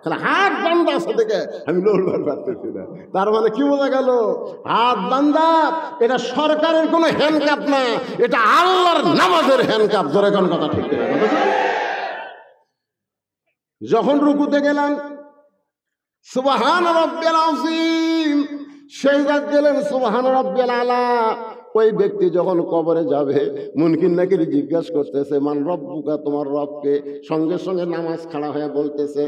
তাহলে হাত বান্ধা আছে দেখে আমি লড়বার পারতেছি না। তার মানে কি বোঝা গেল? হাত বান্ধা এটা সরকারের কোনো হ্যান্ডকাপ না, এটা আল্লাহর নামাজের হ্যান্ডকাপ। ধরে কোন কথা ঠিক না? যখন রুকুতে গেলাম, সুবহান রাব্বিয়াল আযীম, সেজদায় গেলেন, সুবহান রাব্বিয়াল আলা। ওই ব্যক্তি যখন কবরে যাবে, মুনকির নাকির জিজ্ঞাসা করতেছে, মান রব্বুকা, তোমার রবকে? সঙ্গে সঙ্গে নামাজ খাড়া হয়ে বলতেছে,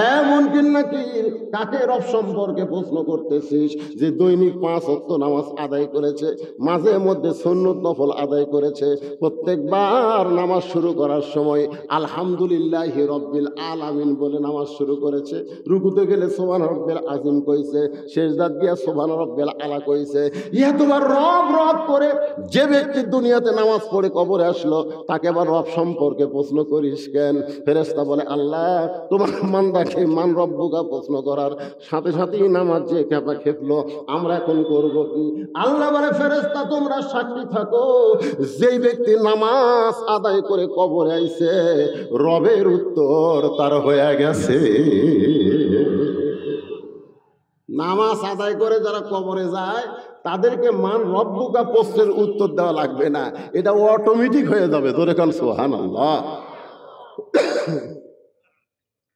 এ মুনকির নাকির, কাকে রব সম্পর্কে প্রশ্ন করতেছিস? যে দৈনিক 5 ওয়াক্ত নামাজ আদায় করেছে, মাঝে মধ্যে সুন্নত নফল আদায় করেছে, প্রত্যেকবার নামাজ শুরু করার সময় আলহামদুলিল্লাহি রব্বিল আলামিন বলে নামাজ শুরু করেছে। রুকুতে গেলে সুবহান রব্বিল আযীম কইছে, সেজদাত গিয়া সুবহান রব্বিল আলা কইছে। ইয়া তোমার রব রব করে যে ব্যক্তি দুনিয়াতে নামাজ পড়ে কবরে আসলো, তাকে আবার রব সম্পর্কে প্রশ্ন করিস কেন? ফেরেশতা বলে, আল্লাহ, তোমার মান্দাকে মান রব্বুকা প্রশ্ন করার সাথে সাথেই নামাজ যে খেপা খেপলো, আমরা এখন করব কি? আল্লাহ বলে, ফেরেশতা, তোমরা সাক্ষী থাকো, যেই ব্যক্তি নামাজ আদায় করে কবরে আইছে, রবের উত্তর তার হয়ে গেছে। নামাজ আদায় করে যারা কবরে যায়, তাদেরকে মান রব্বুকা প্রশ্নের উত্তর দেওয়া লাগবে না, এটা অটোমেটিক হয়ে যাবে। ধরে কান সুবহানাল্লাহ।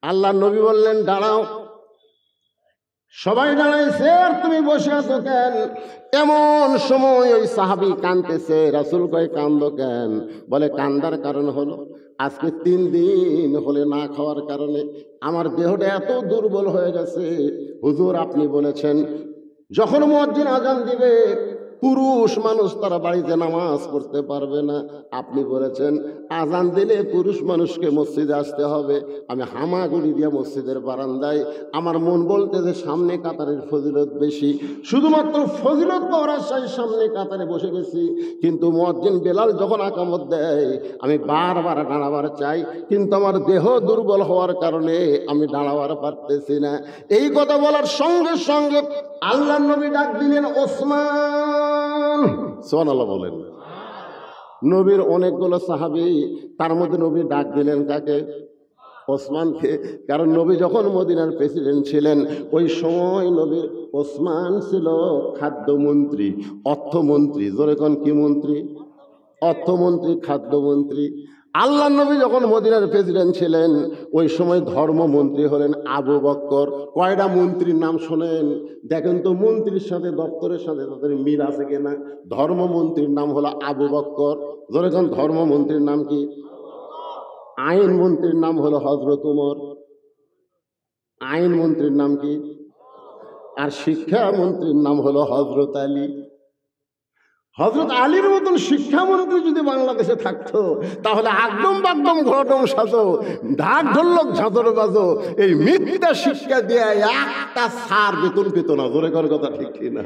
আল্লাহ নবী বললেন, দাঁড়াও। সবাই দাঁড়াইছে, আর তুমি বসে আছো কেন? এমন সময় ওই সাহাবী কাঁদতেছে। রাসূল কয়, কান্দো কেন? বলে, কান্দার কারণ হলো আজকে 3 দিন হলে না খাওয়ার কারণে আমার দেহটা এত দুর্বল হয়ে গেছে। হুজুর, আপনি বলেছেন যখন মুয়াজ্জিন আজান দিবে, পুরুষ মানুষ তারা বাড়িতে নামাজ পড়তে পারবে না। আপনি বলেছেন আজান দিলে পুরুষ মানুষকে মসজিদে আসতে হবে। আমি হামাগুড়ি দিয়ে মসজিদের বারান্দায়, আমার মন বলতে যে সামনে কাতারের ফজিলত বেশি, শুধুমাত্র ফজিলত পাওয়ার আশায় সামনে কাতারে বসে গেছি। কিন্তু মুয়াজ্জিন বেলাল যখন আকামত দেয়, আমি বারবার দাঁড়াবার চাই, কিন্তু আমার দেহ দুর্বল হওয়ার কারণে আমি দাঁড়াবার পারতেছি না। এই কথা বলার সঙ্গে সঙ্গে আল্লাহ নবী ডাক দিলেন, ওসমান। সুবহানাল্লাহ বলেন। নবীর অনেকগুলো সাহাবী, তার মধ্যে নবী ডাক দিলেন কাকে? ওসমানকে। কারণ নবী যখন মদিনার প্রেসিডেন্ট ছিলেন, ওই সময় নবীর ওসমান ছিল খাদ্যমন্ত্রী, অর্থমন্ত্রী। জোরে কোন কি মন্ত্রী? অর্থমন্ত্রী, খাদ্যমন্ত্রী। আল্লাহ নবী যখন মদিনার প্রেসিডেন্ট ছিলেন ওই সময় ধর্মমন্ত্রী হলেন আবু বক্কর। কয়টা মন্ত্রীর নাম শোনেন, দেখেন তো মন্ত্রীর সাথে দপ্তরের সাথে তাদের মিল আছে কিনা। ধর্মমন্ত্রীর নাম হলো আবু বক্কর। ধরেছেন ধর্মমন্ত্রীর নাম কি? আইন মন্ত্রীর নাম হলো হযরত উমর। আইন মন্ত্রীর নাম কি? আর শিক্ষা মন্ত্রীর নাম হলো হযরত আলী। হযরত আলীর মতন শিক্ষামন্ত্রী যদি বাংলাদেশে থাকতো তাহলে আগডম বাগডম ঘটম সাজো, ঢাক ঢোলক ঝাঁঝর বাজো, এই মিথ্যা শিক্ষা দিয়ে একটা সার বেতন পেত না। জোরে কর কথা ঠিক কিনা?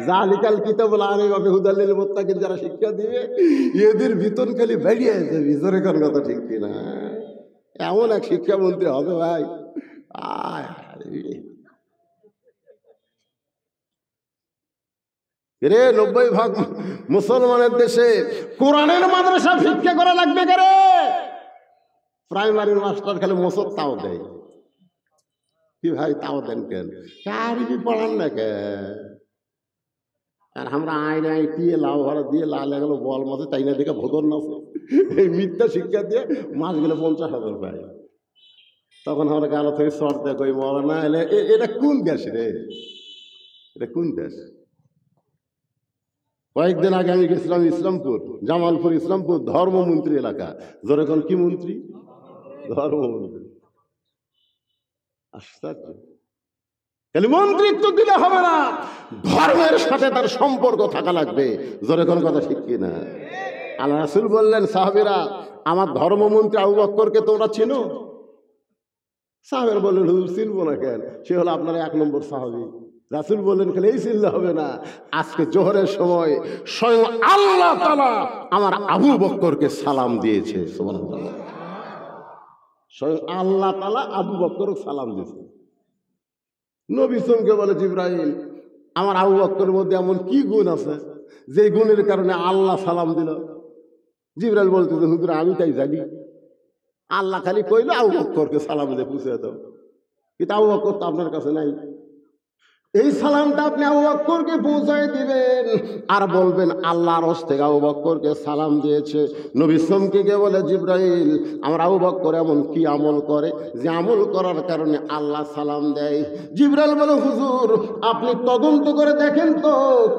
জালিকাল কিতাবুল আলাইহি হুদাল্লিল মুত্তাকিন, যারা শিক্ষা দিবে এদের বেতন খালি বেরিয়ে যাবে। জোরে কর কথা ঠিক কিনা? এমন এক শিক্ষামন্ত্রী হবে ভাই, আয় রে 90% মুসলমানের দেশে কোরআনের মাদ্রাসা ভিক্ষা করা লাগবে কে রে? প্রাইমারির মাস্টার খালি মোসর তাও দেয় কি ভাই, তাও দেন কেন? আরবি পড়ান না কে? আর আমরা আইনে আই দিয়ে লাউ ভরা দিয়ে লাল গেল বল মাসে তাই না দেখে ভোগন নাচে, এই মিথ্যা শিক্ষা দিয়ে মাস গেলে 50,000 পাই। তখন আমরা গালো থেকে শর্ট দেখ ওই মরা না এলে এটা কোন দেশ রে? এটা কোন দেশ? কয়েকদিন আগে আমি গেছিলাম ইসলামপুর, জামালপুর ইসলামপুর, ধর্মমন্ত্রী এলাকা। জোরে কোন কি মন্ত্রী? ধর্মমন্ত্রী। আশ্চর্য। খালি মন্ত্রিত্ব দিলে হবে না, ধর্মের সাথে তার সম্পর্ক থাকা লাগবে। জোরে কোন কথা ঠিক কিনা? আল্লাহ রাসূল বললেন, সাহাবীরা আমার ধর্মমন্ত্রী আবু বকরকে তোমরা চিনো? সাহাবীরা বললেন, হুজুর চিনবো না কেন? সে হলো আপনার 1 নম্বর সাহাবী। রাসূল বললেন, খালি এই চিনলে হবে না, আজকে জোহরের সময় স্বয়ং আল্লাহ তাআলা আমার আবু বকরকে সালাম দিয়েছে। সুবহানাল্লাহ। স্বয়ং আল্লাহ তাআলা আবু বকরকে সালাম দিয়েছে। নবী চমকে বলে, জিবরাইল আমার আবু বকরের মধ্যে এমন কি গুণ আছে যে গুণের কারণে আল্লাহ সালাম দিল? জিবরাইল বলতেছে, হুজুর আমি তাই জানি, আল্লাহ খালি কইলো আবু বকরকে সালাম দিয়ে পুছে দাও, কিন্তু আবু বকর তো আপনার কাছে নাই। এই সালামটা আপনি আবু বকরকে পৌঁছায় দিবেন আর বলবেন আল্লাহর আরশ থেকে আবু বকরকে সালাম দিয়েছে। নবী চমকে গিয়ে বলে, জিবরাইল আমার আবু বকর এমন কি আমল করে যে আমল করার কারণে আল্লাহ সালাম দেয়? জিবরাইল বলে, হুজুর আপনি তদন্ত করে দেখেন তো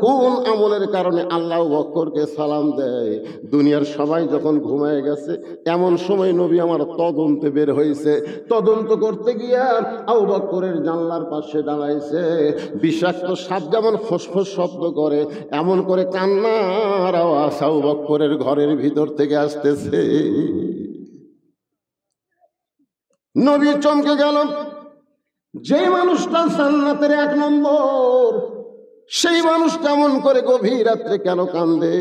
কোন আমলের কারণে আল্লাহ আবু বকরকে সালাম দেয়। দুনিয়ার সবাই যখন ঘুমায় গেছে এমন সময় নবী আমার তদন্তে বের হয়েছে। তদন্ত করতে গিয়া আবু বকরের জানলার পাশে দাঁড়াইছে। বিষাক্ত সাপ যেমন ফসফস শব্দ করে এমন করে কান্নার আওয়াজ আবু বকরের ঘরের ভিতর থেকে আসতেছে। নবী চমকে গেল, যে মানুষটা জান্নাতের 1 নম্বর সেই মানুষ কেমন করে গভীর রাত্রে কেন কান্দে?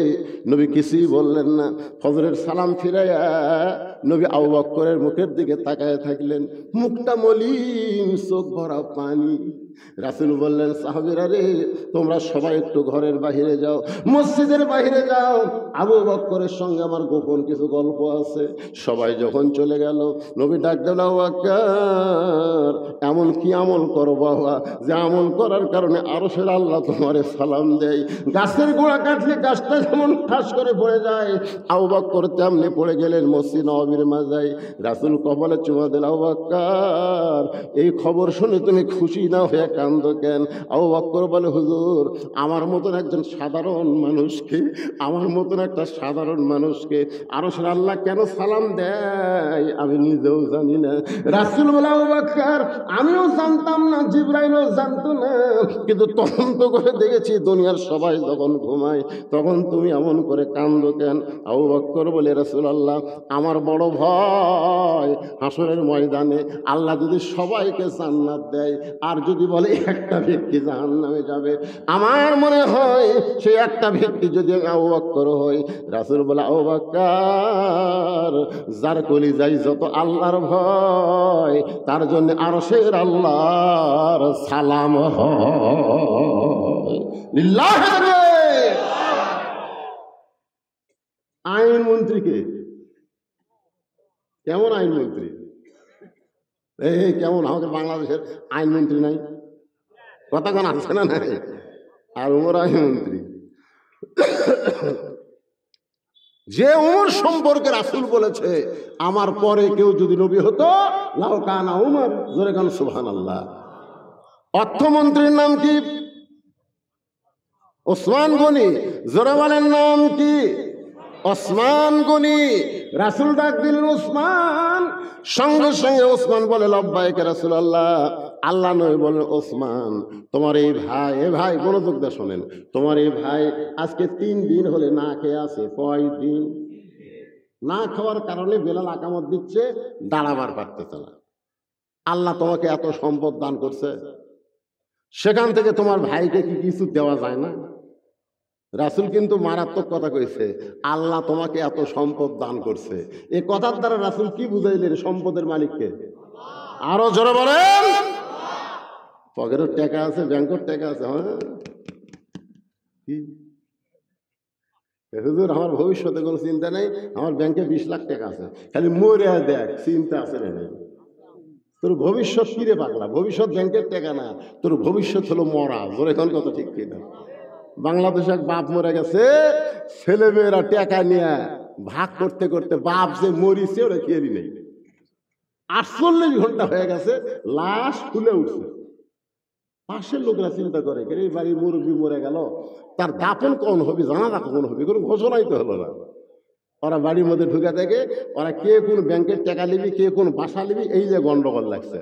নবী কিছুই বললেন না। ফজরের সালাম ফিরাইয়া নবী আবু বকরের মুখের দিকে তাকায় থাকলেন, মুখটা মলিন, চোখ ভরা পানি। রাসূল বললেন, সাহাবীরা রে তোমরা সবাই একটু ঘরের বাহিরে যাও, মসজিদের বাহিরে যাও, আবু বকরের সঙ্গে আমার গোপন কিছু গল্প আছে। সবাই যখন চলে গেল নবী ডাক দিলেন, আবু বকর এমন কি আমল করো বাবা যে আমল করার কারণে আরশের আল্লাহ তোমারে সালাম দেয়? গাছের গোড়া কাটলে গাছটা যেমন ঠাস করে পড়ে যায়, আবু বকর তেমনি পড়ে গেলেন মসজিদ নববীর মাজায়। রাসূল কপালে চুমা দিলেন, আবু বকর এই খবর শুনে তুমি খুশি না হয়ে কান্দো কেন? আবু বকর বলে, হুজুর আমার মতন একজন সাধারণ মানুষকে, আমার মতন একটা সাধারণ মানুষকে আরশের আল্লাহ কেন সালাম দেয় আমি নিজেও জানি না। রাসূল বলে, আবু বকর আমিও জানতাম না, জিবরাইলও জানতো না, কিন্তু তদন্ত করে দেখেছি দুনিয়ার সবাই যখন ঘুমায় তখন তুমি এমন করে কান্দো কেন? আবু বকর বলে, রাসূলুল্লাহ আমার বড় ভয় হাসরের ময়দানে আল্লাহ যদি সবাইকে জান্নাত দেয় আর যদি বলে একটা ব্যক্তি জাহান্নামে যাবে, আমার মনে হয় সেই একটা ব্যক্তি যদি আবু বকর হয়। রাসূল বলে, আবু বকর যার কলিজায় যত আল্লাহর ভয় তার জন্য আরশের আল্লাহর সালাম হয়। লিল্লাহি। আইনমন্ত্রীকে কেমন আইনমন্ত্রী? এই কেমন আমাদের বাংলাদেশের আইনমন্ত্রী নাই? কথা কোন আছে না নাই? আর উমর আইনমন্ত্রী। যে উমর সম্পর্কে রাসূল বলেছে আমার পরে কেউ যদি নবী হতো লাউ কানা উমর, জোরে গান সুবহানাল্লাহ। অর্থমন্ত্রীর নাম কি? ওসমান গনি। জোরে বলেন নাম কি? ওসমান গনি। রাসূল ডাক দিলেন ওসমান, সঙ্গে সঙ্গে ওসমান বলে লব্বাইক রাসূলুল্লাহ। আল্লাহ নবী বলেন ওসমান তোমার এই ভাই, এ ভাই মনোযোগ দিয়ে শোনেন, তোমার এই ভাই আজকে 3 দিন হলে না খেয়ে আছে। কয় দিন? না খাওয়ার কারণে বেলাল আকামত দিচ্ছে, দাঁড়াবার পারতেছে না। আল্লাহ তোমাকে এত সম্পদ দান করছে, সেখান থেকে তোমার ভাইকে কি কিছু দেওয়া যায় না? রাসূল কিন্তু মারাত্মক কথা কইছে, আল্লাহ তোমাকে এত সম্পদ দান করছে। এই কথার দ্বারা রাসূল কি বুঝাইলেন? সম্পদের মালিককে। আরো জোরে বলেন। পকেটের টাকা আছে, ব্যাংকের টাকা আছে। হ্যাঁ কি হুজুর আমার ভবিষ্যতে কোনো চিন্তা নেই, আমার ব্যাংকে 20 লাখ টাকা আছে, খালি মরে দেখ চিন্তা আছে না? তোর ভবিষ্যৎ কিরে পাগলা? ভবিষ্যৎ ব্যাংকের টাকা না, তোর ভবিষ্যৎ হলো মরা। জোরে এখন কথা ঠিক কিনা? বাংলাদেশে এক বাপ মরে গেছে, ছেলে মেয়েরা টাকা নিয়ে ভাগ করতে করতে বাপ যে মরিছে ওরা খেয়ে নেই। 48 ঘন্টা হয়ে গেছে, লাশ খুলে উঠছে। পাশের লোকরা চিন্তা করে এই বাড়ির মুরব্বী মরে গেল, তার দাফন কখন হবে, জানাজা কখন হবে, কোনো ঘোষণাই তো হলো না। ওরা বাড়ির মধ্যে ঢুকে দেখে ওরা কে কোন ব্যাংকের টাকা নিবি, কে কোন বাসা নিবি, এই যে গন্ডগোল লাগছে।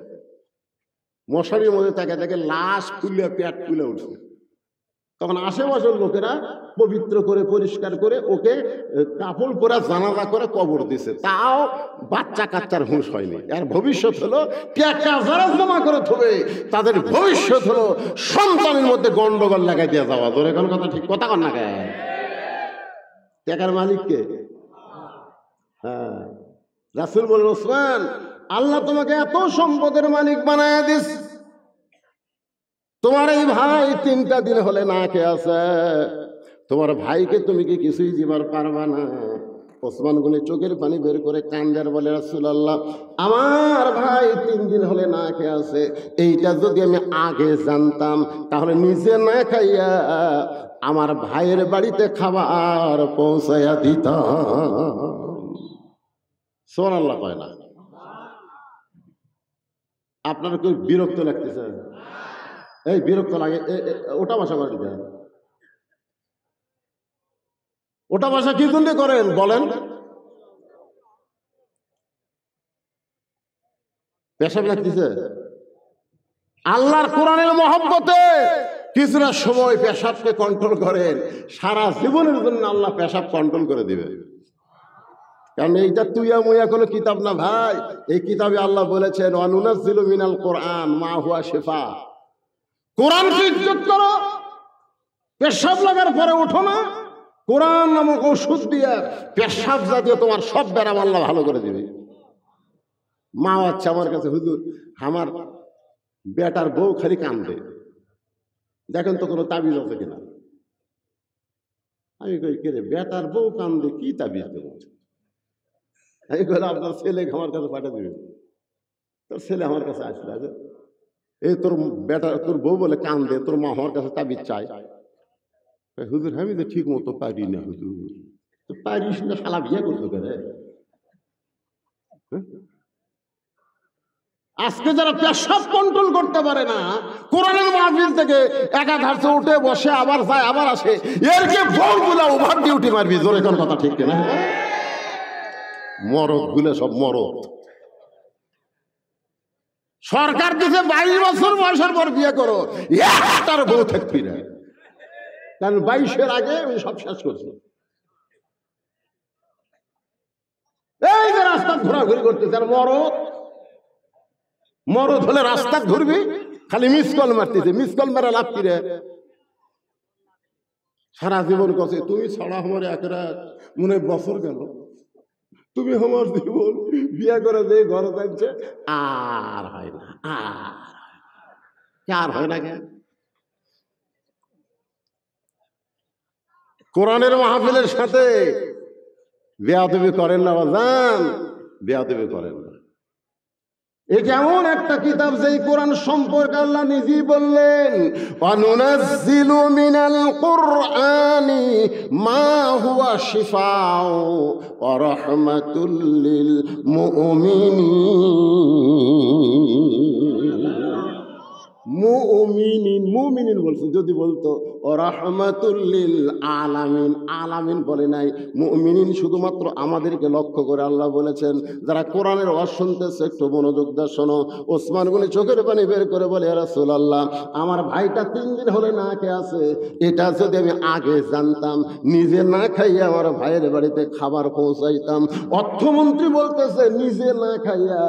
মশারির মধ্যে তাকে দেখে লাশ খুলে পেট খুলে উঠছে। তখন আশেপাশের লোকেরা পবিত্র করে পরিষ্কার করে ওকে কাপড় পরা জানাজা করে কবর দিছে, তাও বাচ্চা কাচ্চার হুঁশ হয়নি। আর ভবিষ্যৎ হলো টাকা যারা জমা করে থবে তাদের ভবিষ্যৎ হলো সন্তানের মধ্যে গন্ডগোল লাগাই দিয়ে যাওয়া। তোর এখন কথা ঠিক কথা কর না কেন? টাকার মালিককে। হ্যাঁ, রাসূল বলেন ওসমান আল্লাহ তোমাকে এত সম্পদের মালিক বানায় দিস, তোমার এই ভাই 3টা দিন হলে না খেয়ে আছে, তোমার ভাইকে তুমি কি কিছুই দিবার পারবা না? ওসমান গনি চোখের পানি বের করে কান্দার বলে রাসূলুল্লাহ আমার ভাই 3 দিন হলে না খেয়ে আছে, এইটা যদি আমি আগে জানতাম তাহলে নিজে না খাইয়া আমার ভাইয়ের বাড়িতে খাবার পৌঁছাইয়া দিতাম। সুবহানাল্লাহ কয় না? আপনার কি বিরক্ত লাগতেছে? এই বিরক্ত লাগে, ওটা ভাষা করেন কেন? ওটা ভাষা কি জন্য করেন বলেন? পেশাব লাগতেছে? আল্লাহর কোরআনের মহব্বতে কিছুটা সময় পেশাবকে কন্ট্রোল করেন, সারা জীবনের জন্য আল্লাহ পেশাব কন্ট্রোল করে দিবে। কারণ এইটা তুইয়া মুইয়া কোনো কিতাব না ভাই, এই কিতাবে আল্লাহ বলেছেন ওয়ানুনাজ্জিলু মিনাল কোরআন মা হুয়া শিফা। কোরআনকে ইজ্জত করো, পেশাব লাগার পরে ওঠো না, কোরআন নামক ওষুধ দিয়ে পেশাব জাতীয় তোমার সব ব্যারাম আল্লাহ ভালো করে দিবে। মা আচ্ছা আমার কাছে হুজুর আমার বেটার বউ খালি কান্দে, দেখেন তো কোনো তাবিজ আছে কিনা। আমি কই কে রে বেটার বউ কান্দে, কি তাবিজ দেবো? আমি কই আপনার ছেলে আমার কাছে পাঠিয়ে দিবে। তোর ছেলে আমার কাছে আসলে এই তোর বেটা তোর বউ বলে কান্দে, তোর মা আমার কাছে তাবিজ চাই। হুজুর আমি তো ঠিক মতো পারি না। হুজুর তো পারিস না, শালা বিয়ে করতে পারে। আজকে যারা পেশাব কন্ট্রোল করতে পারে না, কোরআনের মাহফিল থেকে একাধারে উঠে বসে আবার যায় আবার আসে, এরকে বউগুলা ওভার ডিউটি মারবি। জোরে কোন কথা ঠিক কিনা? মরদ গুলো সব মরদ। সরকার দিছে 22 বছর বয়সের পর বিয়ে করো, একটার বউ থাকবি না, কারণ 22-এর আগে আমি সব শেষ করছি। এই যে রাস্তা ঘোরাঘুরি করতেছে, আর মরদ মরদ হলে রাস্তা ঘুরবি, খালি মিস কল মারতেছে। মিস কল মারা লাভ কি রে? সারা জীবন কছে তুমি ছড়া আমার এক রাত মনে বছর গেল, তুমি আমার জীবন বিয়ে করে যে ঘরে যাচ্ছে আর হয় না, আর হয় না কেন? কোরআনের মাহফিলের সাথে বেয়াদবি করেন না বাজান, বেয়াদবি করেন না। এটা এমন একটা কিতাব যেই কোরআন সম্পর্কে আল্লাহ নিজেই বললেন ওয়ানুনাজ্জিলু মিনাল কুরআনি মা হুয়া শিফাউ ওয়া রাহমাতুল লিল মুমিনিন বলছে, যদি বলতো ও রাহমাতুল লিল আলামিন, আলামিন বলে নাই, মুমিনিন শুধুমাত্র আমাদেরকে লক্ষ্য করে আল্লাহ বলেছেন। যারা কোরআনের ওয়াজ শুনতেছে একটু মনোযোগ দিয়ে শোনো। ওসমান গনি চোখের পানি বের করে বলে, ইয়া রাসূলুল্লাহ, আমার ভাইটা 3 দিন হলে না খেয়ে আছে, এটা যদি আমি আগে জানতাম নিজে না খাইয়া আমার ভাইয়ের বাড়িতে খাবার পৌঁছাইতাম। অর্থমন্ত্রী বলতেছে নিজে না খাইয়া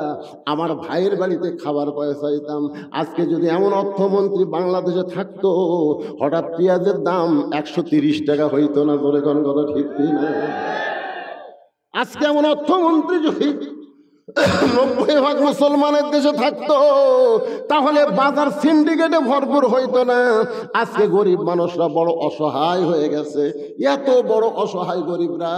আমার ভাইয়ের বাড়িতে খাবার পৌঁছাইতাম। আজকে যদি এমন অর্থমন্ত্রী বাংলাদেশে থাকতো, হঠাৎ পেঁয়াজের দাম 130 টাকা হইতো না? বলে কোন কথা ঠিক না? আজকে এমন অর্থমন্ত্রী যদি 90% মুসলমানের দেশে থাকতো, তাহলে বাজার সিন্ডিকেটে ভরপুর হইতো না। আজকে গরিব মানুষরা বড় অসহায় হয়ে গেছে। এত বড় অসহায় গরিবরা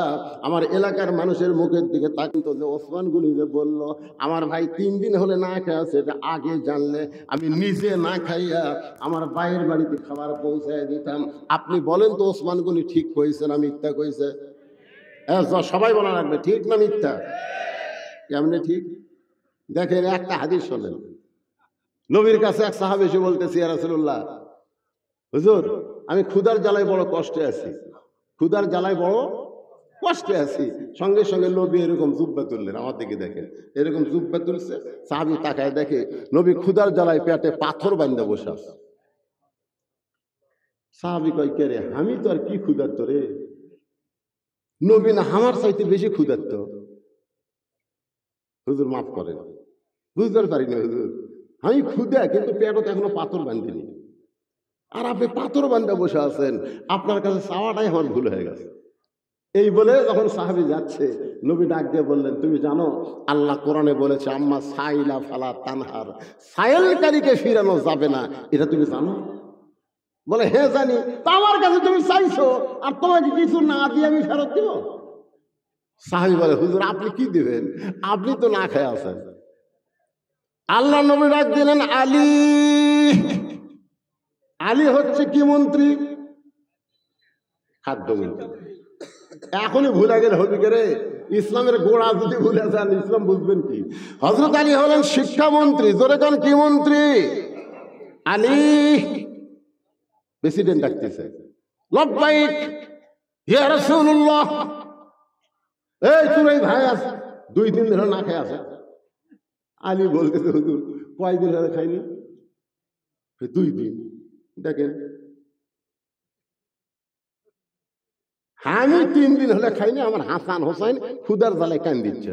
আমার এলাকার মানুষের মুখের দিকে তাকিত, যে ওসমান গনি যে বলল আমার ভাই 3 দিন হলে না খেয়ে আছে, এটা আগে জানলে আমি নিজে না খাইয়া আমার ভাইয়ের বাড়িতে খাবার পৌঁছায় দিতাম। আপনি বলেন তো ওসমান গনি ঠিক কইছে না মিথ্যা কইছে? সবাই বলা রাখবে, ঠিক না মিথ্যা? কেমনে ঠিক? দেখেন একটা হাদিস শোনেন। নবীর কাছে এক সাহাবী এসে বলতেছে, ইয়া রাসূলুল্লাহ, হুজুর আমি ক্ষুধার জ্বালায় বড় কষ্টে আছি, ক্ষুধার জ্বালায় বড় কষ্টে আছি। সঙ্গে সঙ্গে নবী এরকম জুব্বা তুললেন, আমার দিকে দেখেন, এরকম জুব্বা তুলছে। সাহাবী তাকায় দেখে নবী ক্ষুধার জ্বালায় পেটে পাথর বাঁধা বসে আছে। সাহাবী কয়, কে রে, আমি তো আর কি ক্ষুধার্ত রে? নবী না আমার চাইতে বেশি ক্ষুধার্ত। হুজুর মাফ করেন, বুঝতে পারিনি হুজুর, আমি ক্ষুধা, কিন্তু পেটে এখনো পাথর বাঁধিনি। আর আপনি পাথর বান্ধা বসে আছেন, আপনার কাছে চাওয়াটাই আমার ভুল হয়ে গেছে। এই বলে যখন সাহাবী যাচ্ছে, নবী ডাক দিয়ে বললেন, তুমি জানো আল্লাহ কোরআনে বলেছে আম্মা সাইলা ফালা তানহার, সায়েলকারীকে ফিরানো যাবে না, এটা তুমি জানো? বলে হ্যাঁ জানি। তা আমার কাছে তুমি চাইছো, আর তোমাকে কিছু না দিয়ে আমি ফেরত দিব? সাহাবী বলে, হুজুর আপনি কি দিবেন, আপনি তো না খেয়ে আছেন। আল্লাহ নবী ডাক দিলেন, আলী। আলী হচ্ছে কি মন্ত্রী? খাদ্যমন্ত্রী। এখনই ভুলে গেলে হবে কে রে? ইসলামের গোড়া যদি ভুলে যান, ইসলাম বুঝবেন কি? হযরত আলী হলেন শিক্ষামন্ত্রী। জোরে কোন কি মন্ত্রী? আলী। প্রেসিডেন্ট ডাকতেছে, লব্বাইক ইয়া রাসূলুল্লাহ। এই তোর এই ভাই আছে 2 দিন ধরে না খেয়ে আছে। আলী বলতেছে, হুজুর কয়দিন ধরে খাইনি? 2 দিন। দেখেন, আমি 3 দিন হলে খাইনি, আমার হাসান হোসেন ক্ষুদার জ্বালায় কান দিচ্ছে,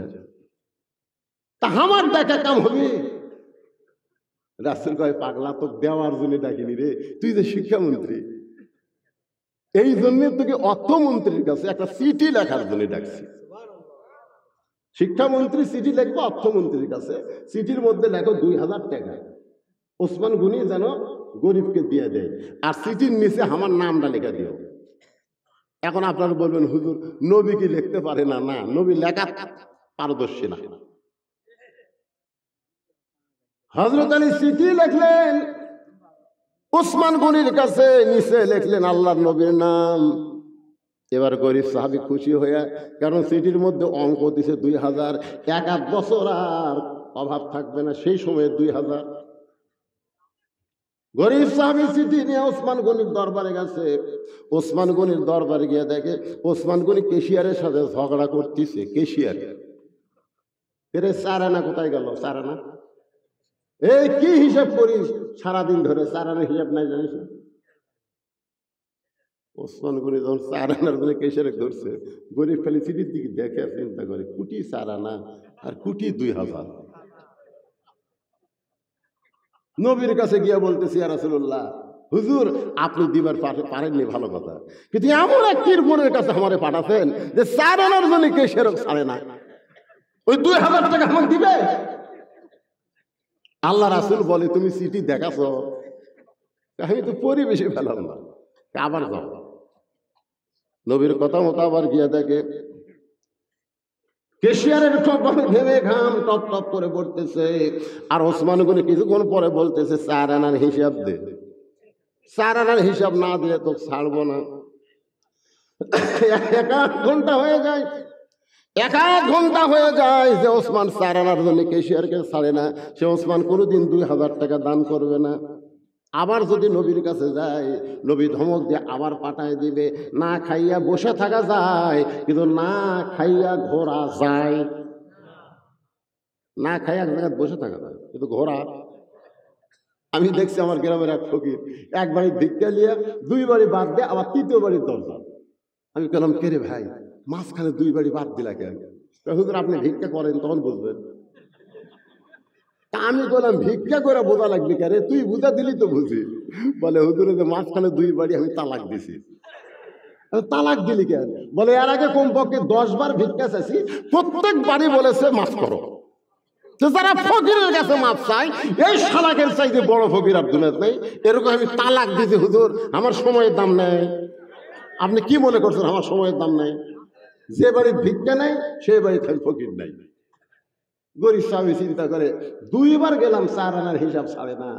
তা আমার ডাকা কাম হবে? রাসূল কয়, পাগলা, তো দেওয়ার জন্য ডাকিনি রে, তুই যে শিক্ষামন্ত্রী, এই জন্য তোকে অর্থমন্ত্রীর কাছে একটা চিঠি লেখার জন্য ডাকছি। শিক্ষামন্ত্রী চিঠি লিখবো অর্থমন্ত্রীর কাছে, চিঠির মধ্যে লেখো 2000 টাকা ওসমান গনি যেন গরিবকে দিয়ে দেয়, আর চিঠির নিচে আমার নামটা লেখা দিও। এখন আপনারা বলবেন, হুজুর নবী কি লিখতে পারে না? না, নবী লেখা পারদর্শী না। হযরত আলী চিঠি লিখলেন ওসমান গনির কাছে, নিচে লিখলেন আল্লাহর নবীর নাম। এবার গরিব সাহাবী খুশি হয়ে, কারণ চিঠির মধ্যে অঙ্ক দিছে 2000, 1 বছর আর অভাব থাকবে না, সেই সময়ে 2000। গরিব সাহাবী চিঠি নিয়ে ওসমান গনির দরবারে গেছে। ওসমান গনির দরবারে গিয়ে দেখে ওসমান গনি কেশিয়ারের সাথে ঝগড়া করতেছে। কেশিয়ার, এরে 4 আনা কোথায় গেল? 4 আনা এই কি হিসাব করিস সারাদিন ধরে? 4 আনার হিসাব নাই জানিস? ওসমান গনি যখন 4 আনার জন্য কেশিয়ারে ধরছে, গরিব খালি চিঠির দিকে দেখে আর চিন্তা করে, কোটি 4 আনা আর কোটি 2000। নবীর কাছে গিয়া বলতেছি, ইয়া রাসূলুল্লাহ, হুজুর আপনি দিবার পারেননি, ভালো কথা, কিন্তু এমন এক কিরপনের কাছে আমারে পাঠাছেন যে 4 আনার জন্য কেশিয়ার ছাড়ে না, ওই 2000 টাকা আমাকে দিবে? আল্লাহ রাসূল বলে, তুমি চিঠি দেখাছো? আমি তো পরিবেশে ফেলাম না। আবার যাও। নবীর কথা মতো আবার গিয়া দেখে কেশিয়ারের কপালে ঘেমে ঘাম টপ টপ করে পড়তেছে, আর ওসমান গনি কিছুক্ষণ পরে বলতেছে, 4 আনার হিসাব দে। 4 আনার হিসাব না দিলে তো ছাড়বো না। এক ঘন্টা হয়ে যায়, এক ঘন্টা হয়ে যায় যে ওসমান চার আনার জন্য কেশিয়ারকে ছাড়ে না। সে ওসমান কোনোদিন 2000 টাকা দান করবে না। আবার যদি নবীর কাছে যায়, নবী ধমক দিয়ে আবার পাঠায় দিবে। না খাইয়া বসে থাকা যায়, কিন্তু না খাইয়া ঘোরা যায় না। খাইয়া এক জায়গায় বসে থাকা যায়, কিন্তু ঘোরা। আমি দেখছি আমার গ্রামের এক ফকির এক বাড়ির ভিক্ষা নিয়ে 2 বাড়ি বাদ দিয়ে আবার 3য় বাড়ির দরজা। আমি বললাম, কে রে ভাই, মাঝখানে 2 বাড়ি বাদ দিলা কেন? হুজুর আপনি ভিক্ষা করেন, তখন বুঝবেন। তা আমি বললাম, ভিক্ষা করে বোঝা লাগবে কে রে? তুই বুঝা দিলি তো বুঝি। বলে হুজুরে যে মাঝখানে 2 বাড়ি আমি তালাক দিছি। তালাক দিলি কেন? বলে এর আগে কমপক্ষে 10 বার ভিক্ষা চাইছি, প্রত্যেক বাড়ি বলেছে মাফ করো। তো যারা ফকিরের কাছে মাপ চাই, এই শালাকের চাইতে বড় ফকির আর দুনিয়াতে নেই। এরকম আমি তালাক দিছি হুজুর, আমার সময়ের দাম নেই। আপনি কি মনে করছেন আমার সময়ের দাম নেই? যে বাড়ির ভিক্ষা নেই সেই বাড়ি খালি ফকির নাই। গরিব স্বামী চিন্তা করে 2 বার গেলাম, 4 আনার হিসাব ছাড়ে না।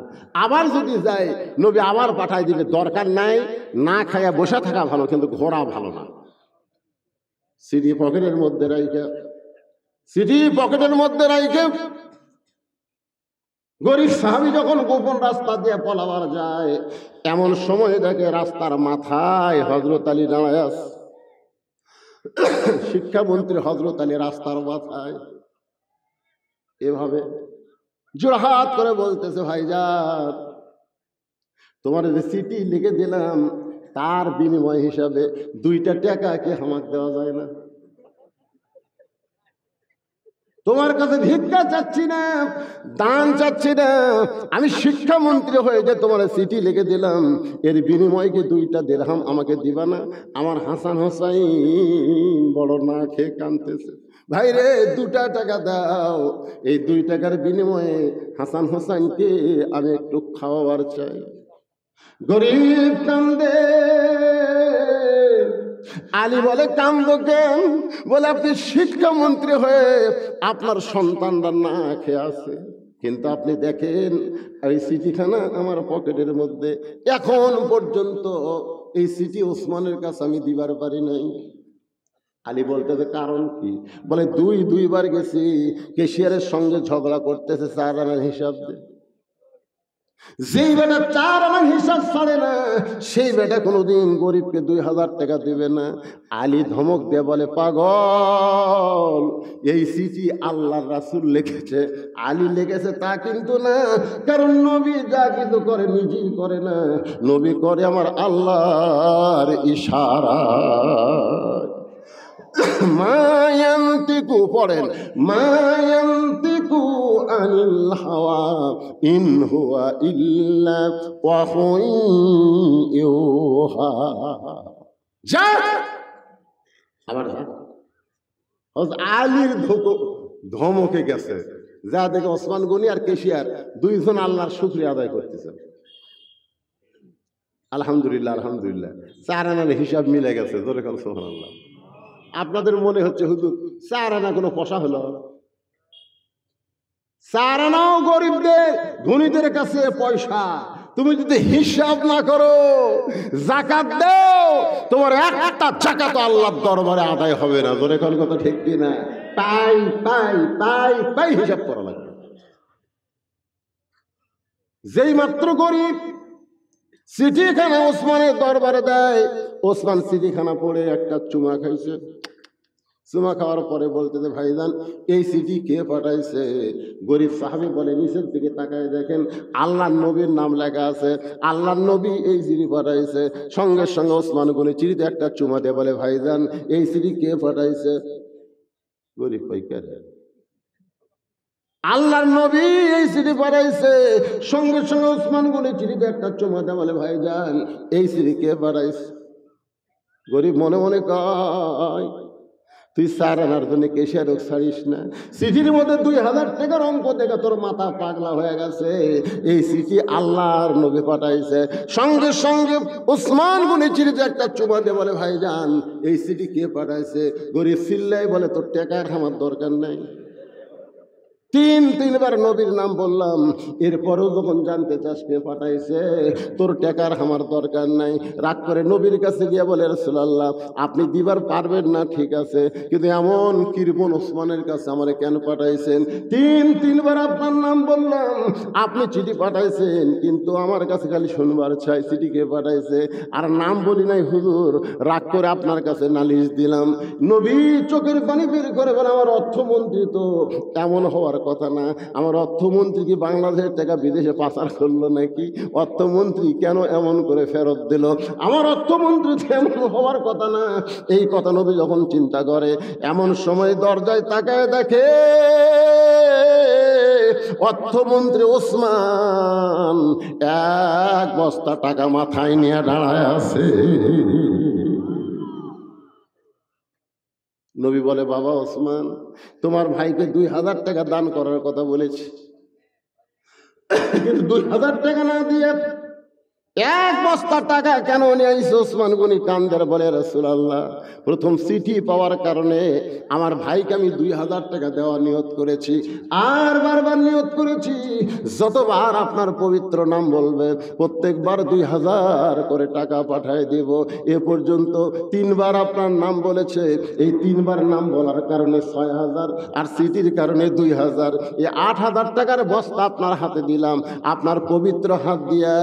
আবার যদি যাই, নবী আবার পাঠায় দিবে। দরকার নাই, না খাইয়া বসে থাকা ভালো, কিন্তু ঘোরা ভালো না। সিডি পকেটের মধ্যে রাইখে, সিডি পকেটের মধ্যে রাইখে গরিব সাহাবী যখন গোপন রাস্তা দিয়ে পলাবার যায়, এমন সময় দেখে রাস্তার মাথায় হযরত আলী দাঁড়ায় আছে। শিক্ষামন্ত্রী হযরত আলী রাস্তার মাথায় এভাবে জোড়হাত করে বলতেছে, ভাইজান তোমার যে চিঠি লিখে দিলাম, তার বিনিময় হিসাবে 2টা টাকা কি আমাকে দেওয়া যায় না? তোমার কাছে ভিক্ষা চাচ্ছি না, দান চাচ্ছি না। আমি শিক্ষামন্ত্রী হয়ে যে তোমার চিঠি লিখে দিলাম, এর বিনিময়ে কি 2টা দিরহাম আমাকে দিবা না? আমার হাসান হোসাইন বড় না খেয়ে কাঁদতেছে। ভাই রে, 2টা টাকা দাও। এই 2 টাকার বিনিময়ে হাসান হোসাইনকে আমি একটু খাওয়াবার চাই। গরিব কান্দে। আলী বলে, কান্দো কেন? বলে, আপনি শিক্ষামন্ত্রী হয়ে আপনার সন্তানরা না খেয়ে আছে, কিন্তু আপনি দেখেন এই চিঠিখানা আমার পকেটের মধ্যে, এখন পর্যন্ত এই চিঠি ওসমানের কাছে আমি দিবার পারি নাই। আলী বলতেছে, কারণ কি? বলে, 2 বার গেছি, কেশিয়ারের সঙ্গে ঝগড়া করতেছে 4 আনার হিসাব দিয়ে। যেই বেটা 4 আনার হিসাব ছাড়ে না, সেই বেটা কোনোদিন গরিবকে 2000 টাকা দিবে না। আলী ধমক দিয়ে বলে, পাগল, এই চিঠি আল্লাহর রাসূল লিখেছে। আলী লিখেছে তা কিন্তু না, কারণ নবী যা কিছু করে নিজেই করে না, নবী করে আমার আল্লাহর ইশারা। মায়ান্তিকু পড়েন, মায়ান্তিকু আনিল হাওয়া ইন হুয়া ইল্লা ওয়াহুন ইউহা। যা আবার আলীর ধমকে গেছে, যা দেখে ওসমান গনি আর কেশিয়ার 2 জন আল্লাহর শুকরিয়া আদায় করতেছে। আলহামদুলিল্লাহ, আলহামদুলিল্লাহ, 4 আনার হিসাব মিলে গেছে। জোরে কাল সুবহানাল্লাহ। আপনাদের মনে হচ্ছে হুজুর 4 আনা কোনো পয়সা হলো? 4 আনাও গরিবদের, ধনীদের কাছে পয়সা। তুমি যদি হিসাব না করো, যাকাত দাও, তোমার একটা যাকাত আল্লাহর দরবারে আদায় হবে না। জোরে কোন কথা ঠিক কি না? তাই তাই তাই তাই হিসাব করা লাগবে। যেই মাত্র গরিব চিঠিখানা ওসমানের দরবারে দেয়, ওসমান চিঠিখানা পড়ে একটা চুমা খাইছে। চুমা খাওয়ার পরে বলতেছে, ভাইজান এই চিঠি কে পাঠাইছে? গরিব সাহাবী বলে, নিচের দিকে তাকায় দেখেন আল্লাহর নবীর নাম লেখা আছে, আল্লাহর নবী এই চিঠি পাঠাইছে। সঙ্গে সঙ্গে ওসমান গনি চিঠিতে একটা চুমা দিয়ে বলে, ভাইজান এই চিঠি কে পাঠাইছে? গরিব পাইকার, আল্লাহর নবী এই চিঠি পাঠাইছে। সঙ্গে সঙ্গে ওসমান গনি চিঠিতে একটা চুমা দিয়ে বলে, ভাইজান এই চিঠি কে পাঠাইছে? গরিব মনে মনে কয়, তুই 4 আনার জন্য কেশিয়ার ছাড়িস না। চিঠির মধ্যে 2000 টাকার অঙ্ক দেখে তোর মাথা পাগলা হয়ে গেছে। এই চিঠি আল্লাহর নবী পাঠাইছে। সঙ্গে সঙ্গে ওসমান গনি চিঠিতে একটা চুমা দিয়ে বলে, ভাইজান এই চিঠি কে পাঠাইছে? গরিব চিল্লাই বলে, তোর টাকার আমার দরকার নাই। তিনবার নবীর নাম বললাম। এরপরেও যখন জানতে চাস কে পাঠাইছে, তোর টাকার আমার দরকার নাই। রাগ করে নবীর কাছে গিয়ে বলে, রাসূলুল্লাহ আপনি দিবার পারবেন না ঠিক আছে, কিন্তু এমন কৃপণ ওসমানের কাছে আমারে কেন পাঠাইছেন? তিনবার আপনার নাম বললাম, আপনি চিঠি পাঠাইছেন, কিন্তু আমার কাছে খালি শুনবার চাই চিঠি কে পাঠাইছে, আর নাম বলি নাই হুজুর। রাগ করে আপনার কাছে নালিশ দিলাম। নবী চোখের পানি বের করে বলে, আমার অর্থমন্ত্রী তো এমন হওয়ার কথা না। আমার অর্থমন্ত্রী কি বাংলাদেশের টাকা বিদেশে পাচার করলো নাকি? অর্থমন্ত্রী কেন এমন করে ফেরত দিল? আমার অর্থমন্ত্রী তো এমন হওয়ার কথা না। এই কথা নবী যখন চিন্তা করে, এমন সময় দরজায় তাকায় দেখে অর্থমন্ত্রী ওসমান এক বস্তা টাকা মাথায় নিয়ে দাঁড়ায় আছে। নবী বলে, বাবা ওসমান, তোমার ভাইকে 2000 টাকা দান করার কথা বলেছি, কিন্তু 2000 টাকা না দিয়ে এক বস্তা টাকা কেন নিয়ে আইছে? ওসমান গনি কান্দের বলে, রাসূলুল্লাহ প্রথম চিঠি পাওয়ার কারণে আমার ভাইকে আমি 2000 টাকা দেওয়া নিয়ত করেছি, আর বারবার নিয়ত করেছি যতবার আপনার পবিত্র নাম বলবে প্রত্যেকবার 2000 করে টাকা পাঠায় দেব। এ পর্যন্ত 3বার আপনার নাম বলেছে, এই 3বার নাম বলার কারণে 6000, আর চিঠির কারণে 2000, এই 8000 টাকার বস্তা আপনার হাতে দিলাম। আপনার পবিত্র হাত দিয়া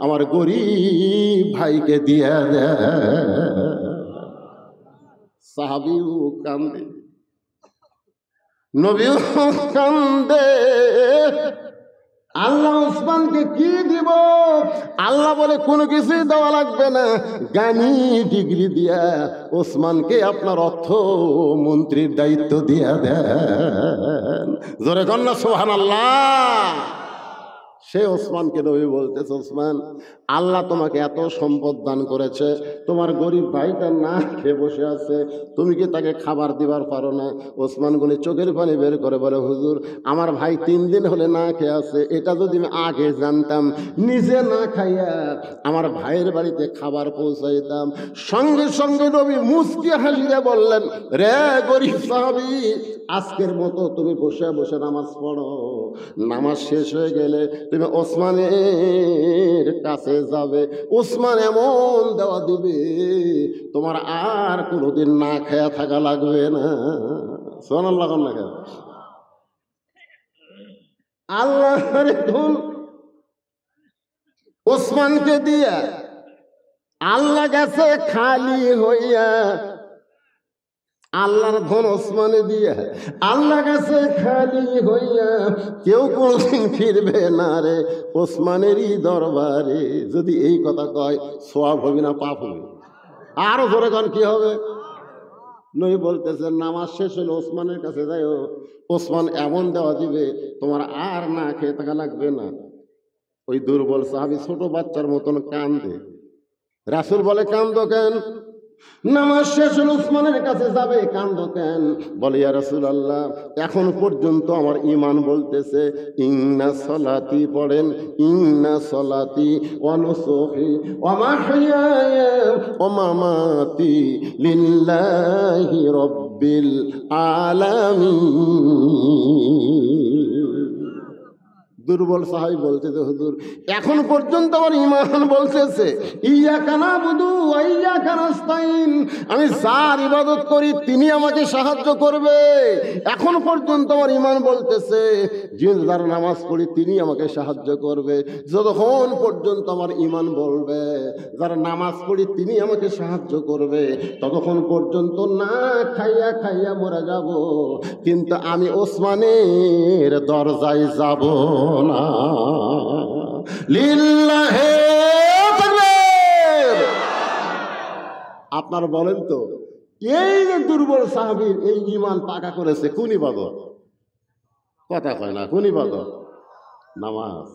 আমার গরিব ভাইকে দিয়া দেয়। সাহাবীও কান্দে, নবীও কান্দে। আল্লাহ ওসমানকে কি দিব? আল্লাহ বলে কোনো কিছুই দেওয়া লাগবে না, জ্ঞানী ডিগ্রি দিয়া ওসমানকে আপনার অর্থমন্ত্রীর দায়িত্ব দিয়া দেন। জোরে কন্যা সুবহানাল্লাহ। সে ওসমানকে নবী বলতেছে, ওসমান আল্লাহ তোমাকে এত সম্পদ দান করেছে, তোমার গরিব ভাইটা না খেয়ে বসে আছে, তুমি কি তাকে খাবার দিবার পারো না? ওসমান গনি চোখের পানি বের করে বলে, হুজুর আমার ভাই 3 দিন হলে না খেয়ে আছে, এটা যদি আমি আগে জানতাম নিজে না খাইয়া আমার ভাইয়ের বাড়িতে খাবার পৌঁছাইতাম। সঙ্গে সঙ্গে নবী মুস্কি হাসিয়ে বললেন, রে গরিব সাহাবী, আজকের মতো তুমি বসে বসে নামাজ পড়ো, নামাজ শেষ হয়ে গেলে তুমি ওসমানের কাছে যাবে, ওসমান এমন দেওয়া দিবে তোমার আর কোনোদিন না খেয়া থাকা লাগবে না। সুবহানাল্লাহ। না খেয়া আল্লাহর ধন ওসমানকে দিয়া আল্লাহ গেছে খালি হইয়া, আল্লাহর ধন ওসমানে দিয়া আল্লাহ কাছে খালি হইয়া, কেউ কোনদিন ফিরবে না রে ওসমানেরই দরবারে। যদি এই কথা কয় সওয়াব হবে না পাপ হবে? আরো জোরে গান কি হবে? নবী বলতেছেন, নামাজ শেষ হলে ওসমানের কাছে যাইও, ওসমান এমন দেওয়া দিবে তোমার আর না খেয়ে থাকা লাগবে না। ওই দুর্বল সাহাবী ছোট বাচ্চার মতন কান্দে। রাসূল বলে, কান্দো কেন? নামাজ শেষ হলে ওসমানের কাছে যাবে, কান্দো কেন? বলে, ইয়া রাসূলুল্লাহ এখন পর্যন্ত আমার ঈমান বলতেছে ইন্না সলাতি, পড়েন ইন্না সলাতি ওয়া নুসুকি ওয়া মাহইয়ায়া ওয়া মামাতি লিল্লাহি রাব্বিল আলামিন। দুর্বল সাহাবী বলতেছে, হুজুর এখন পর্যন্ত আমার ঈমান বলতেছে ইয়াকা নাবুদু ওয়া ইয়াকা নাস্তাইন, আমি যার ইবাদত করি তিনি আমাকে সাহায্য করবে। এখন পর্যন্ত আমার ঈমান বলতেছে যার নামাজ পড়ি তিনি আমাকে সাহায্য করবে। যতক্ষণ পর্যন্ত আমার ঈমান বলবে যার নামাজ পড়ি তিনি আমাকে সাহায্য করবে, ততক্ষণ পর্যন্ত না খাইয়া খাইয়া মরে যাব, কিন্তু আমি ওসমানের দরজায় যাব না। লিল্লাহে তাকবীর। আপনারা বলেন তো, এই যে দুর্বল সাহাবীর এই ঈমান পাকা করেছে কোন ইবাদত? কথা কয় না, কোন ইবাদত? নামাজ।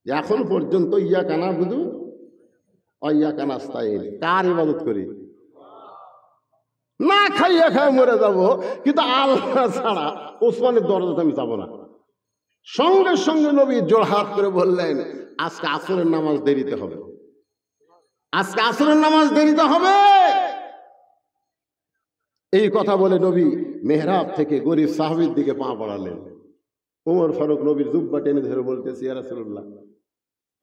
এখন পর্যন্ত ইয়াকা নাবুদু ওয়া ইয়াকা নাস্তাইন, কার ইবাদত করি? না খাইয়া খাই মরে যাব, কিন্তু আল্লাহ ছাড়া ওসমানের দরজাতে আমি যাব না। সঙ্গে সঙ্গে নবী জোড়হাত করে বললেন, আজকে আসরের নামাজ দেরিতে হবে, আজকে আসরের নামাজ দেরিতে হবে। এই কথা বলে নবী মেহরাব থেকে গরিব সাহাবীর দিকে পা বাড়ালেন। ওমর ফারুক নবীর জুব্বা টেনে ধরে বলতেছি, ইয়া রাসূলুল্লাহ,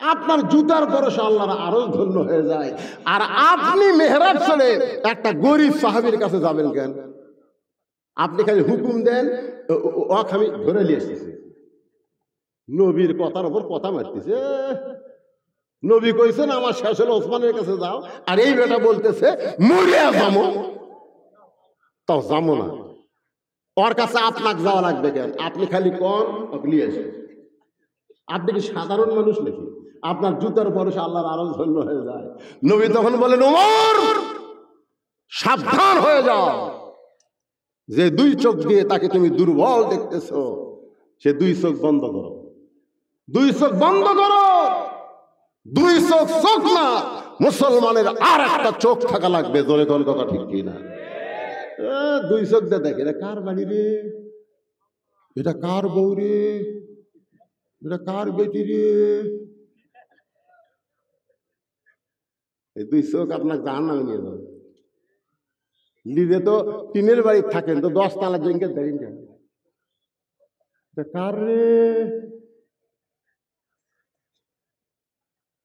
আপনার জুতার পরশে আল্লাহর আরশ ধন্য হয়ে যায়, আর আপনি মেহরাব ছেড়ে একটা গরিব সাহাবীর কাছে যাবেন কেন? আপনি খালি হুকুম দেন, আমি ধরে নিয়ে এসেছি। নবীর কথার উপর কথা মারতেছে। নবী কইছেন আমার শেষ হলে ওসমানের কাছে যাও, আর এই বেটা বলতেছে মরিয়া যাবো, তাও যাবো না। ওর কাছে আপনাকে যাওয়া লাগবে কেন? আপনি খালি কন নিয়ে এসে। আপনি কি সাধারণ মানুষ নাকি? আপনার জুতার পরশে আল্লাহর আরশ ধন্য হয়ে যায়। নবী তখন বলেন, ওমর সাবধান হয়ে যাও, যে দুই চোখ দিয়ে তাকে তুমি দুর্বল দেখতেছো, সে দুই চোখ বন্ধ করো, দুই চোখ বন্ধ করো। দুই চোখ চোখ না, মুসলমানের আর একটা চোখ থাকা লাগবে। জোরে কোন কথা ঠিক কিনা? দুই চোখ দিয়ে দেখে, এটা কার বাড়ি রে, এটা কার বউ রে, এটা কার বেটি রে। এই দুই চোখ আপনার জাহান্নামে নিয়ে যাবে। লিজে তো টিনের বাড়ি থাকেন, তো 10 তালা জেঙ্গে দেখেন কেন? এটা কার রে,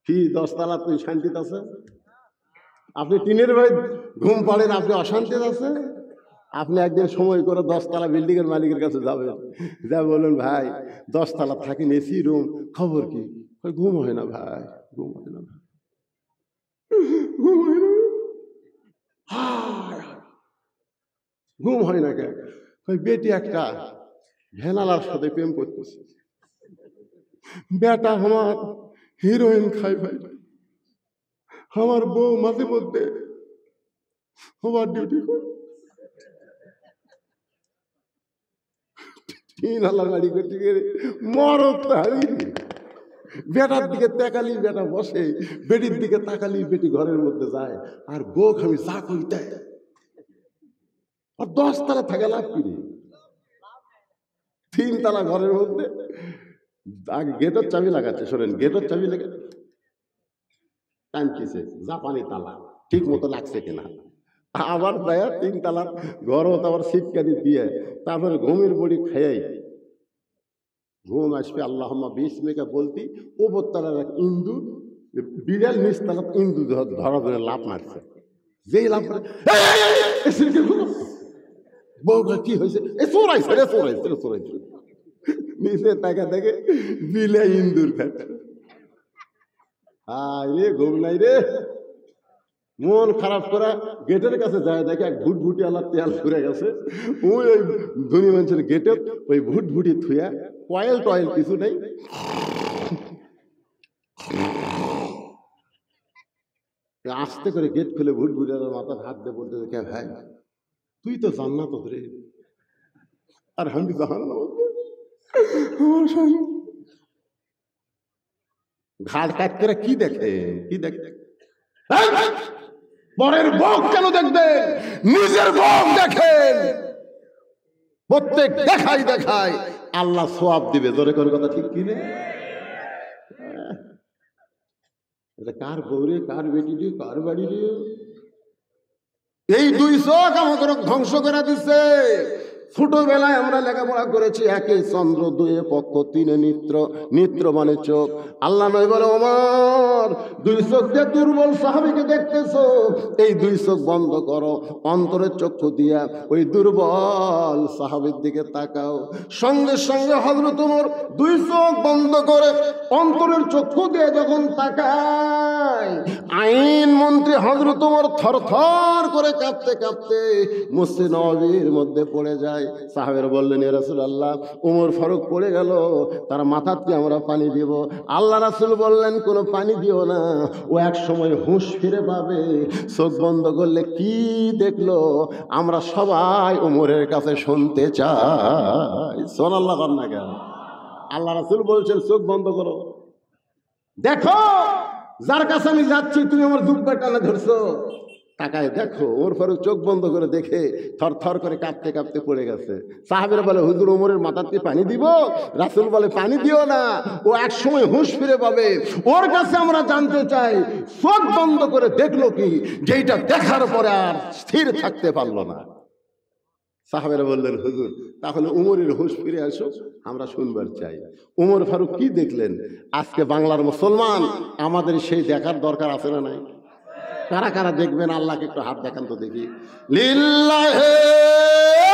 কি 10 তালা তুই শান্তিতে আছে? আপনি টিনের বাড়ি ঘুম পাড়েন, আপনি অশান্তিতে আছে? আপনি একদিন সময় করে 10 তালা বিল্ডিং এর মালিকের কাছে যাবেন, যা বলুন, ভাই 10 তালা থাকি, এসি রুম, খবর কি? ঘুম হয় না ভাই, ঘুম হয় না, ঘুম হয় না, ঘুম হয় না কেন? বেটি একটা ভেনালার সাথে প্রেম করতেছে, বেটা আমার হিরোইন খাই ভাই, আমার বউ মাঝে মধ্যে ওভার ডিউটি করে, 3 আলা গাড়ি করতে গেলে মরদ হারিয়ে। বেটার দিকে তাকালি বেটা বসে, বেটির দিকে তাকালি বেটি ঘরের মধ্যে যায়, আর বউ খাবি চা কই দেয়। আর 10 তালা থাকে লাভ কি? 3 তালা ঘরের মধ্যে। আগে গেটের চাবি লাগাচ্ছে, শোনেন, গেটের চাবি লেগে টানতেছে, জাপানি তালা ঠিক মতো লাগছে কিনা, আবার দেয় 3 তালার ঘর, আবার শিবকাদি দিয়ে তারপরে ঘুমের বড়ি খাই ঘুম আসবে। আল্লাহুম্মা বিসমিকা বলতি ওপর তালার এক ইন্দু, বিড়াল নিচ তালা ইন্দু ধরা ধরে লাভ মারছে। যেই লাভ করে বউটা কি হয়েছে, এ চোরাইছে রে, চোরাইছে রে, চোরাইছে। নিচে টাকা দেখে বিলে ইন্দুর ফেটে। রে ঘুম নাই রে, মন খারাপ করা গেটের কাছে যায়, দেখে এক ভুটভুটি আলার তেল ঘুরে গেছে। ওই ধনী মানুষের গেটে ওই ভুটভুটি থুয়া, কয়েল টয়েল কিছু নেই, আস্তে করে গেট খুলে ভুটভুটি আলার মাথার হাত দিয়ে বলতে, দেখে ভাই তুই তো জান্নাত রে, আর আমি জাহান্নাম। ঘাড় কাট করে কি দেখে, কি দেখে? পরের বউ কেন দেখবেন? নিজের বউ দেখেন। প্রত্যেক দেখাই দেখায় আল্লাহ সওয়াব দিবে। জোরে করে কথা ঠিক কি না? এটা কার বউ রে, কার বেটি রে, কার বাড়ি রে? এই দুই চোখ আমাকে ধ্বংস করে দিচ্ছে। ছোটবেলায় আমরা লেখাপড়া করেছি, একে চন্দ্র, দুয়ে পক্ষ, তিনে নিত্র, নিত্র মানে চোখ। আল্লাহ নয় বলে, ওমর দুই চোখ দিয়ে দুর্বল সাহাবীকে দেখতেছো, এই দুই চোখ বন্ধ করো, অন্তরের চক্ষু দিয়া ওই দুর্বল সাহাবীর দিকে তাকাও। সঙ্গে সঙ্গে হযরত ওমর দুই চোখ বন্ধ করে অন্তরের চক্ষু দিয়ে যখন তাকায়, আইন মন্ত্রী হযরত ওমর থরথর করে কাঁপতে কাঁপতে মসজিদ নববীর মধ্যে পড়ে যায়। সাহাবেরা বললেন, ইয়া রাসূলুল্লাহ, ওমর ফারুক পড়ে গেল, তার মাথাতে আমরা পানি দিব। আল্লাহ রাসূল বললেন, কোনো পানি দিও না, ও এক সময় হুঁশ ফিরে পাবে। চোখ বন্ধ করলে কি দেখলো আমরা সবাই ওমরের কাছে শুনতে চাই। সুবহানাল্লাহ না কেন? আল্লাহ রাসূল বলছেন, চোখ বন্ধ করো, দেখো যার কাছে আমি যাচ্ছি, তুমি আমার জুব্বা টানা ধরছো, তাকায় দেখো। ওমর ফারুক চোখ বন্ধ করে দেখে থর থর করে কাঁপতে কাঁপতে পড়ে গেছে। সাহাবীরা বলে, হুজুর ওমরের মাথাতে পানি দিব? রাসূল বলে, পানি দিও না, ও এক সময় হুঁশ ফিরে পাবে, ওর কাছে আমরা জানতে চাই চোখ বন্ধ করে দেখলো কি, যেটা দেখার পরে আর স্থির থাকতে পারলো না। সাহাবেরা বললেন, হুজুর তাহলে উমরের হুঁশ ফিরে আসো, আমরা শুনবার চাই। উমর ফারুক কি দেখলেন? আজকে বাংলার মুসলমান, আমাদের সেই দেখার দরকার আছে না নাই? কারা কারা দেখবেন আল্লাহকে একটু হাত দেখান তো দেখি। লিল্লাহে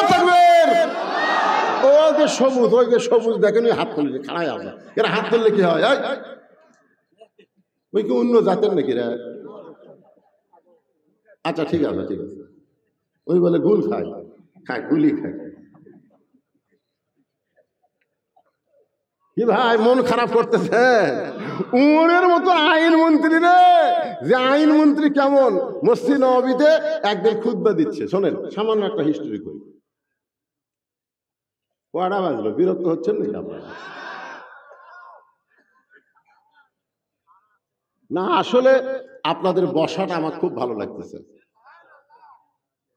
তাকবীর। ওই যে সবুজ, ওই যে সবুজ দেখেন, ওই হাত তুললে খাড়াই আছে। এরা হাত তুললে কি হয়? ওই কি অন্য জাতের নাকি রে? আচ্ছা ঠিক আছে, ঠিক আছে। ওই বলে গুল খায়, খায় গুলি খায়। কি ভাই মন খারাপ করতেছে? উমরের মতো আইন মন্ত্রী রে, যে আইন মন্ত্রী কেমন মসজিদ নববীতে একদিন খুতবা দিচ্ছে। শোনেন, সামান্য একটা হিস্ট্রি করি। কয়টা বাজলো? বিরক্ত হচ্ছেন নাকি আপনারা? না, আসলে আপনাদের বসাটা আমার খুব ভালো লাগতেছে।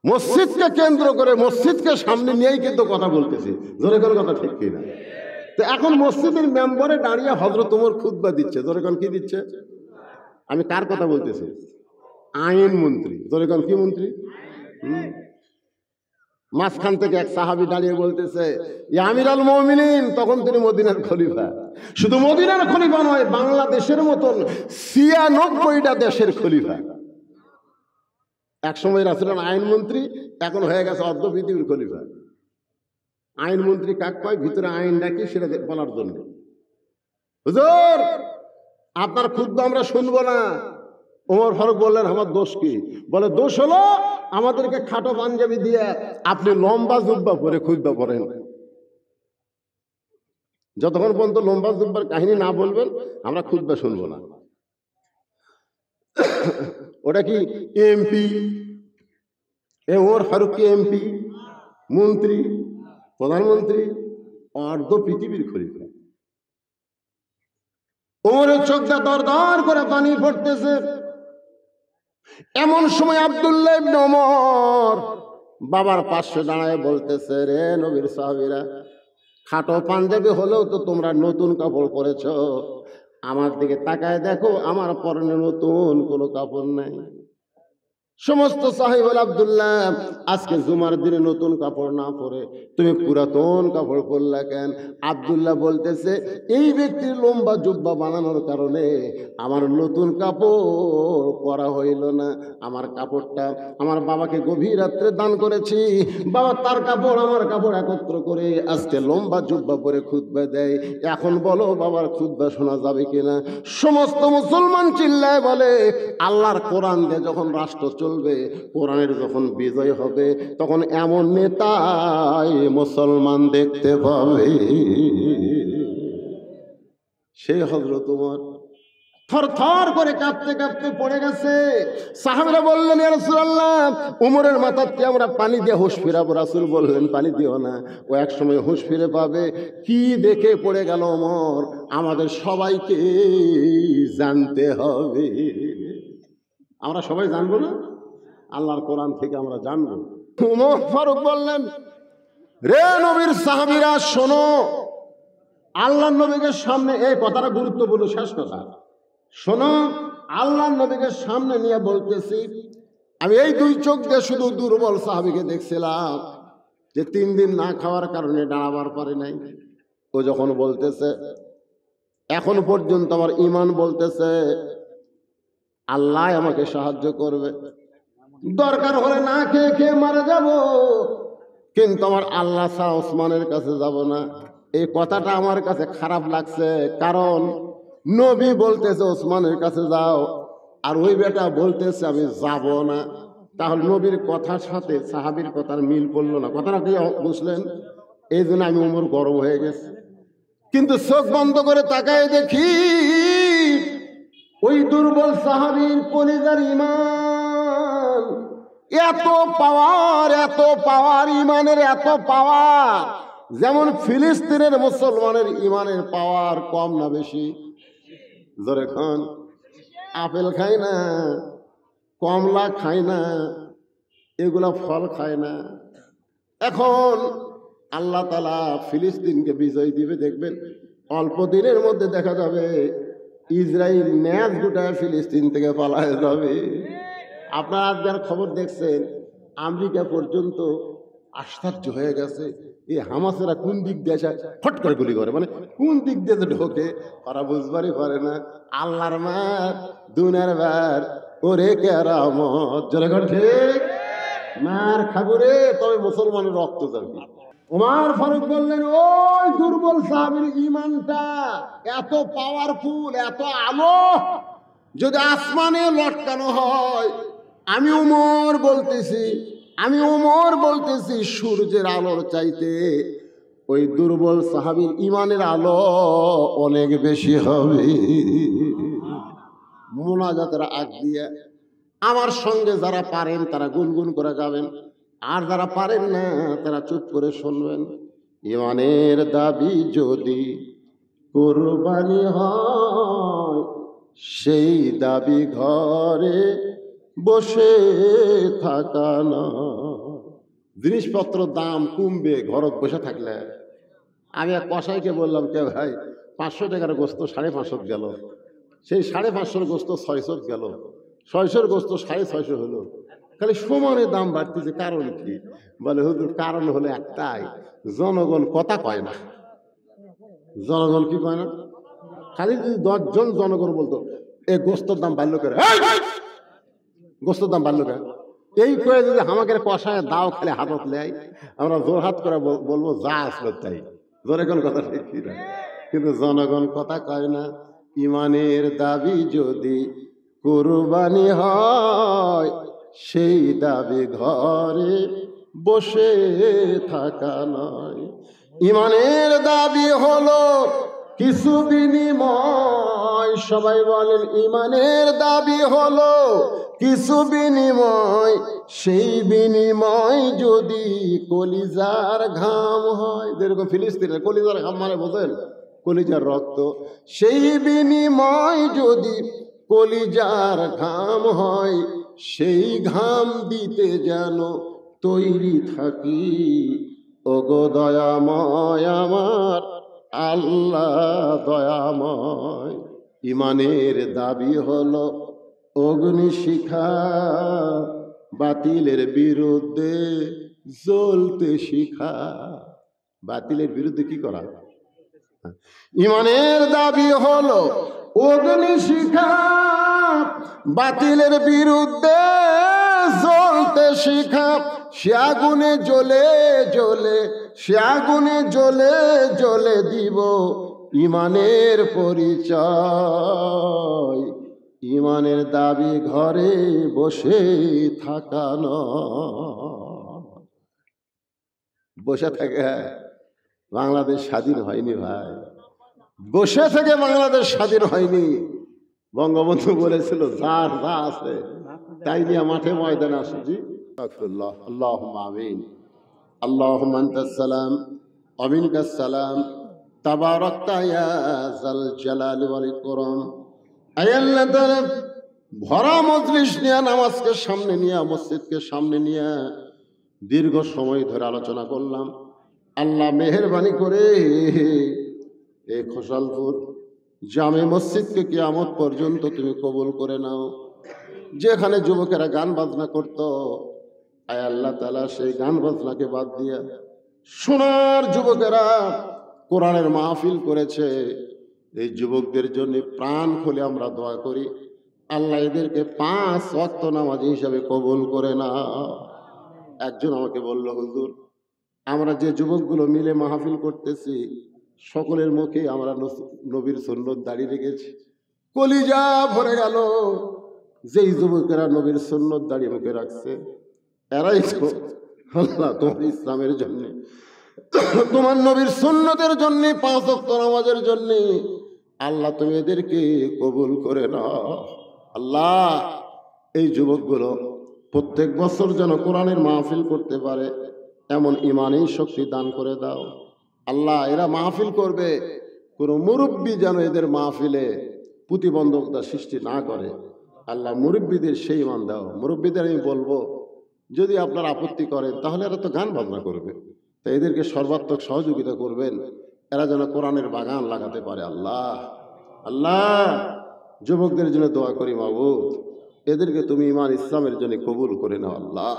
মসজিদকে কেন্দ্র করে, মসজিদকে সামনে নিয়েই কিন্তু কথা বলতেছি। জোরে কোন কথা ঠিক কিনা? তো এখন মসজিদের মেম্বারে দাঁড়িয়ে হযরত ওমর খুতবা দিচ্ছে। জোরে কোন কি দিচ্ছে? আমি কার কথা বলতেছি? আইন মন্ত্রী। জোরে কোন কি মন্ত্রী? মাঝখান থেকে এক সাহাবী দাঁড়িয়ে বলতেছে, ইয়া আমিরাল মুমিনিন। তখন তিনি মদিনার খলিফা। শুধু মদিনার খলিফা নয়, বাংলাদেশের মতন ৯৬টা দেশের খলিফা। এক সময় ছিলেন আইনমন্ত্রী, এখন হয়ে গেছে অর্ধ পৃথিবীর খলিফা। আইনমন্ত্রী কাক কয়? ভিতরে আইনটা কি সেটা বলার জন্য। হুজুর আপনার খুতবা আমরা শুনবো না। ওমর ফারুক বললেন, আমার দোষ কি? বলে, দোষ হলো আমাদেরকে খাটো পাঞ্জাবি দিয়ে আপনি লম্বা জুব্বা পরে খুতবা পড়েন। যতক্ষণ পর্যন্ত লম্বা জুব্বার কাহিনী না বলবেন আমরা খুতবা শুনবো না। ওটা কি এমপি? ওমর ফারুক কি এমপি, মন্ত্রী, প্রধানমন্ত্রী? অর্ধ পৃথিবীর খলিফা। ওমরের চোখটা দর দর করে পানি পড়তেছে। এমন সময় আব্দুল্লাহ ইবনে ওমর বাবার পাশে দাঁড়ায় বলতেছে, রে নবীর সাহাবীরা, খাটো পাঞ্জাবি হলেও তো তোমরা নতুন কাপড় পরেছ। আমার দিকে তাকায় দেখো, আমার পরনে নতুন কোনো কাপড় নাই। সমস্ত সাহাবী বলে, আব্দুল্লাহ আজকে জুমার দিনে নতুন কাপড় না পরে তুমি পুরাতন কাপড় পরলা কেন? আব্দুল্লাহ বলতেছে, এই ব্যক্তির লম্বা জুব্বা বানানোর কারণে আমার নতুন কাপড় পরা হইল না। আমার কাপড়টা আমার বাবাকে গভীর রাত্রে দান করেছি। বাবা তার কাপড় আমার কাপড় একত্র করে আজকে লম্বা জুব্বা পরে খুতবা দেয়। এখন বলো বাবার খুতবা শোনা যাবে কিনা? সমস্ত মুসলমান চিল্লায় বলে, আল্লাহর কোরআন দিয়ে যখন রাষ্ট্র চলবে, কোরআনের যখন বিজয় হবে, তখন এমন নেতাই মুসলমান দেখতে পাবে। সেই হযরত ওমর থর থর করে কাঁপতে কাঁপতে পড়ে গেছে। সাহাবীরা বললেন, ইয়া রাসূলুল্লাহ, উমরের মাথাতে আমরা পানি দিয়ে হুঁশ ফিরাবো। রাসূল বললেন, পানি দিও না, ও এক সময় হুঁশ ফিরে পাবে। কি দেখে পড়ে গেল ওমর, আমাদের সবাইকে জানতে হবে। আমরা সবাই জানবো না? আল্লাহর কোরআন থেকে আমরা জানবো। ওমর ফারুক বললেন, রে নবীর সাহাবীরা শোনো, আল্লাহর নবীকে সামনে, এই কথাটা গুরুত্বপূর্ণ, শেষ কথা শোনো, আল্লাহর নবীকে সামনে নিয়ে বলতেছি। আমি এই দুই চোখ দিয়ে শুধু দুর্বল সাহাবীকে দেখছিলাম, যে 3 দিন না খাওয়ার কারণে দাঁড়াবার পারে নাই। ও যখন বলতেছে, এখন পর্যন্ত আমার ঈমান বলতেছে আল্লাহ আমাকে সাহায্য করবে, দরকার হলে না খেয়ে খেয়ে মারা যাব, কিন্তু আমার আল্লাহ ছাড়া ওসমানের কাছে যাব না। এই কথাটা আমার কাছে খারাপ লাগছে, কারণ নবী বলতেছে ওসমানের কাছে যাও, আর ওই বেটা বলতেছে আমি যাব না। তাহলে নবীর কথার সাথে সাহাবীর কথার মিল পড়লো না। কথাটা কি বুঝলেন? এই জন্য আমি ওমর গরম হয়ে গেছে। কিন্তু চোখ বন্ধ করে তাকায় দেখি, ওই দুর্বল সাহাবীর কলিজার ঈমান এত পাওয়ার, এত পাওয়ার, ঈমানের এত পাওয়ার, যেমন ফিলিস্তিনের মুসলমানের ঈমানের পাওয়ার কম না বেশি? জোরে খান। আপেল খায় না, কমলা খায় না, এগুলা ফল খায় না। এখন আল্লাহ তাআলা ফিলিস্তিনকে বিজয় দিবে, দেখবেন অল্প দিনের মধ্যে দেখা যাবে ইসরায়েল ম্যাচ গোটায় ফিলিস্তিন থেকে পালায় যাবে। আপনারা আজকের খবর দেখছেন, আমেরিকা পর্যন্ত আশ্চর্য হয়ে গেছে, এই হামাসেরা কোন দিক দিয়ে যায়, ফট করে গুলি করে, মানে কোন দিক দিয়ে যে ঢোকে ওরা বুঝবারই পারে না। আল্লাহর মার দুনিয়ার বার ওরে কেরামত, জোরে কর ঠিক। মার খাবো রে, তবে মুসলমানের রক্ত যাবে। ওমর ফারুক বললেন, ওই দুর্বল সাহাবীর ঈমানটা এত পাওয়ারফুল, এত আলো, যদি আসমানে লটকানো হয়, আমি ওমর বলতেছি সূর্যের আলোর চাইতে ওই দুর্বল সাহাবীর ঈমানের আলো অনেক বেশি হবে। মোনাজাতের আগ দিয়ে আমার সঙ্গে যারা পারেন তারা গুনগুন করে গাবেন, আর যারা পারেন না তারা চুপ করে শুনবেন। ঈমানের দাবি যদি কুরবানি হয়, সেই দাবি ঘরে বসে থাকা না। জিনিসপত্র দাম কমবে ঘরত বসে থাকলে। আমি এক কসাইকে বললাম, কে ভাই 500 টাকার গোস্ত 550 গেল, সেই 550 গোস্ত 600 গেল, 600 গোস্ত 650 হলো, খালি সমানে দাম বাড়তেছে, কারণ কি? বলে হুজুর কারণ হলো একটাই, জনগণ কথা কয় না। জনগণ কি কয় না? খালি যদি 10 জন জনগণ বলতো এই গোস্তর দাম বাড়লো করে, গোস্তর দাম বাড়লো করে, এই করে যদি আমাকে কষায় দাও খালি হাতত নেয়, আমরা জোর হাত করে বলবো যা আসলো তাই। জনগণ কথা ঠিক না, কিন্তু জনগণ কথা কয় না। ঈমানের দাবি যদি কুরবানি হয়, সেই দাবি ঘরে বসে থাকা নয়। ঈমানের দাবি হলো কিছু বিনিময়, সবাই বলেন ঈমানের দাবি হলো কিছু বিনিময়, সেই বিনিময় যদি কলিজার ঘাম হয়, যেরকম ফিলিস্তিনের কলিজার ঘাম মানে বোঝেন, কলিজার রক্ত, সেই বিনিময় যদি কলিজার ঘাম হয়, সেই ঘাম দিতে যেন তৈরি থাকি। ওগো দয়াময় আমার আল্লাহ দয়াময়। ঈমানের দাবি হলো অগ্নিশিখা, বাতিলের বিরুদ্ধে জ্বলতে শিখা। বাতিলের বিরুদ্ধে কি করা? ঈমানের দাবি হলো অগ্নিশিখা, বাতিলের বিরুদ্ধে জ্বলতে শিখা। সে আগুনে জ্বলে জ্বলে, সে আগুনে জ্বলে জ্বলে দিব ঈমানের পরিচয়। ঈমানের দাবি ঘরে বসে থাকা নয়। বসে থাকে বাংলাদেশ স্বাধীন হয়নি ভাই, বসে থেকে বাংলাদেশ স্বাধীন হয়নি। বঙ্গবন্ধু বলেছিল যার যা আছে তাই নিয়ে মাঠে ময়দানে আসছি। আল্লাহুম্মা আমিন। আল্লাহুম্মা আনতাস সালাম ওয়া মিনকাস সালাম, তাবারাকতা ইয়া যাল জালালি ওয়াল ইকরাম। আয় আল্লাহ তাআলা, ভরা মজলিস নিয়ে, নামাজকে সামনে নিয়ে, মসজিদকে সামনে নিয়ে দীর্ঘ সময় ধরে আলোচনা করলাম। আল্লাহ মেহেরবানি করে এই খোসালপুর জামে মসজিদকে কিয়ামত পর্যন্ত তুমি কবুল করে নাও। যেখানে যুবকেরা গান বাজনা করত, আয় আল্লাহ তাআলা সেই গান বাজনাকে বাদ দিয়া সোনার যুবকেরা কোরআনের মাহফিল করেছে। এই যুবকদের জন্য প্রাণ খুলে আমরা দোয়া করি, আল্লাহ এদেরকে 5 ওয়াক্ত নামাজি হিসাবে কবুল করে না। একজন আমাকে বলল, হুজুর আমরা যে যুবকগুলো মিলে মাহফিল করতেছি সকলের মুখে আমরা নবীর সুন্নত দাঁড়িয়ে রেখেছি। কলিজা ভরে গেল, যেই যুবকেরা নবীর সুন্নত দাঁড়িয়ে মুখে রাখছে এরাই তো আল্লাহ তোমার ইসলামের জন্য, তোমার নবীর সুন্নতের জন্য, 5 ওয়াক্ত নামাজের জন্য আল্লাহ তুমি এদেরকে কবুল করে নাও। আল্লাহ এই যুবকগুলো প্রত্যেক বছর যেন কোরআনের মাহফিল করতে পারে এমন ঈমানী শক্তি দান করে দাও। আল্লাহ এরা মাহফিল করবে, কোনো মুরব্বী যেন এদের মাহফিলে প্রতিবন্ধকতা সৃষ্টি না করে। আল্লাহ মুরব্বীদের সেই ঈমান দাও। মুরব্বীদের আমি বলবো, যদি আপনার আপত্তি করেন তাহলে এরা তো গান বাজনা করবে, তাই এদেরকে সর্বাত্মক সহযোগিতা করবেন, এরা যেন কোরআনের বাগান লাগাতে পারে। আল্লাহ আল্লাহ যুবকদের জন্য দোয়া করি মাবুদ, এদেরকে তুমি ঈমান ইসলামের জন্য কবুল করে নাও। আল্লাহ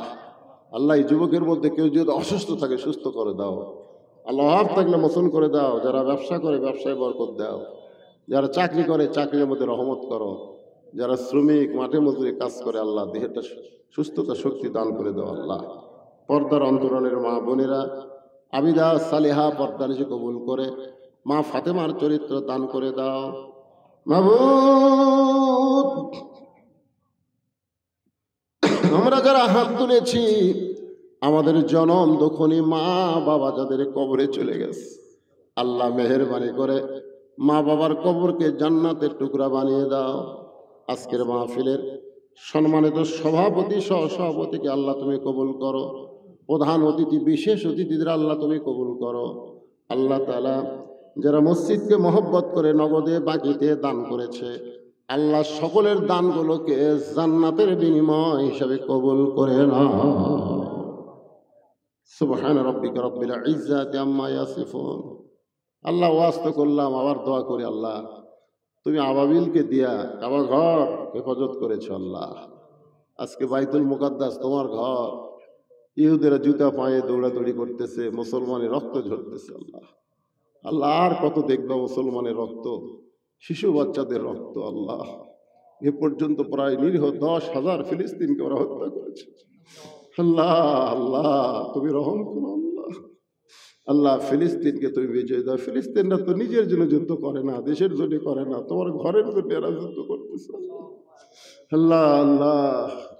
আল্লাহ এই যুবকের মধ্যে কেউ যদি অসুস্থ থাকে সুস্থ করে দাও, আল্লাহ অভাব থাকলে মোচন করে দাও, যারা ব্যবসা করে ব্যবসায় বরকত দাও, যারা চাকরি করে চাকরির মধ্যে রহমত করো, যারা শ্রমিক মাঠে মজুরি কাজ করে আল্লাহ দেহটা সুস্থতা শক্তি দান করে দাও আল্লাহ। পর্দার অন্তরণের মা বোনেরা আবিদা সালেহা পর্দানিসে কবুল করে, মা ফাতেমার চরিত্র দান করে দাও মাবুদ। আমরা যারা হাত তুলেছি আমাদের জনম দখনি মা বাবা যাদের কবরে চলে গেছে, আল্লাহ মেহেরবানি করে মা বাবার কবরকে জান্নাতের টুকরা বানিয়ে দাও। আজকের মাহফিলের সম্মানিত সভাপতি সহ সভাপতিকে আল্লাহ তুমি কবুল করো, প্রধান অতিথি বিশেষ অতিথিদের আল্লাহ তুমি কবুল করো। আল্লাহ তাআলা যারা মসজিদকে মহব্বত করে নগদে বাকিতে দান করেছে, আল্লাহ সকলের দানগুলোকে জান্নাতের বিনিময় হিসাবে কবুল করে নাও। সুবহান রাব্বিকা রাব্বিল ইজ্জাতি আম্মা ইয়াসিফুন। আল্লাহ ওয়াস্ত করলাম, আবার দোয়া করি আল্লাহ তুমি আবাবিলকে দিয়া কাবা ঘর হেফাজত করেছ আল্লাহ। আজকে বাইতুল মুকাদ্দাস তোমার ঘর, ইহুদেরা জুতা পায়ে দৌড়াদৌড়ি করতেছে, মুসলমানের রক্ত ঝরতেছে আল্লাহ। আল্লাহ আর কত দেখবা মুসলমানের রক্ত, শিশু বাচ্চাদের রক্ত আল্লাহ। এ পর্যন্ত প্রায় নিরীহ 10,000 ফিলিস্তিনকে ওরা হত্যা করেছে আল্লাহ। আল্লাহ তুমি রহম করো আল্লাহ। আল্লাহ ফিলিস্তিনকে তুমি বিজয় দাও। ফিলিস্তিনরা তো নিজের জন্য যুদ্ধ করে না, দেশের জন্য করে না, তোমার ঘরের জন্য এরা যুদ্ধ করতেছে আল্লাহ। আল্লাহ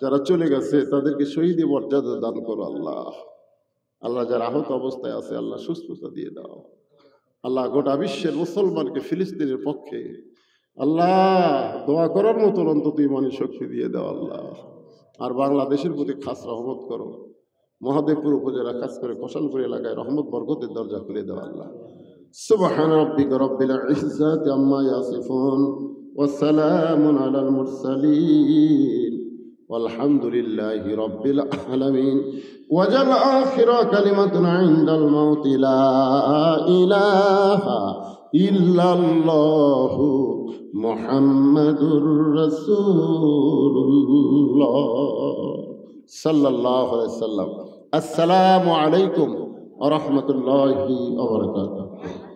যারা চলে গেছে তাদেরকে শহীদি মর্যাদা দান করো আল্লাহ। আল্লাহ যারা আহত অবস্থায় আছে আল্লাহ সুস্থতা দিয়ে দাও আল্লাহ। গোটা বিশ্বের মুসলমানকে ফিলিস্তিনের পক্ষে আল্লাহ দোয়া করার মতন অন্তত ইমানি শক্তি দিয়ে দাও আল্লাহ। আর বাংলাদেশের প্রতি খাস রহমত করো। মহাদেবপুর উপজেলা কাজ করে কোশালপুর এলাকায় রহমত বরকতের দরজা খুলে দাও আল্লাহ। সুবহান রাব্বিকা রাব্বিল ইজ্জাতি আম্মা ইয়াসিফুন ওয়া সালামুন আলাল মুরসালিন ওয়ালহামদুলিল্লাহি রাব্বিল আলামিন। ওয়াজাল আখিরা কালিমাতুন ইনদাল মাউত লা ইলাহা ইল্লাল্লাহু মুহাম্মাদুর রাসূলুল্লাহ সাল্লাল্লাহু আলাইহি ওয়াসাল্লাম। আসসালামু আলাইকুম ওয়া রাহমাতুল্লাহি ওয়া বারাকাতুহু।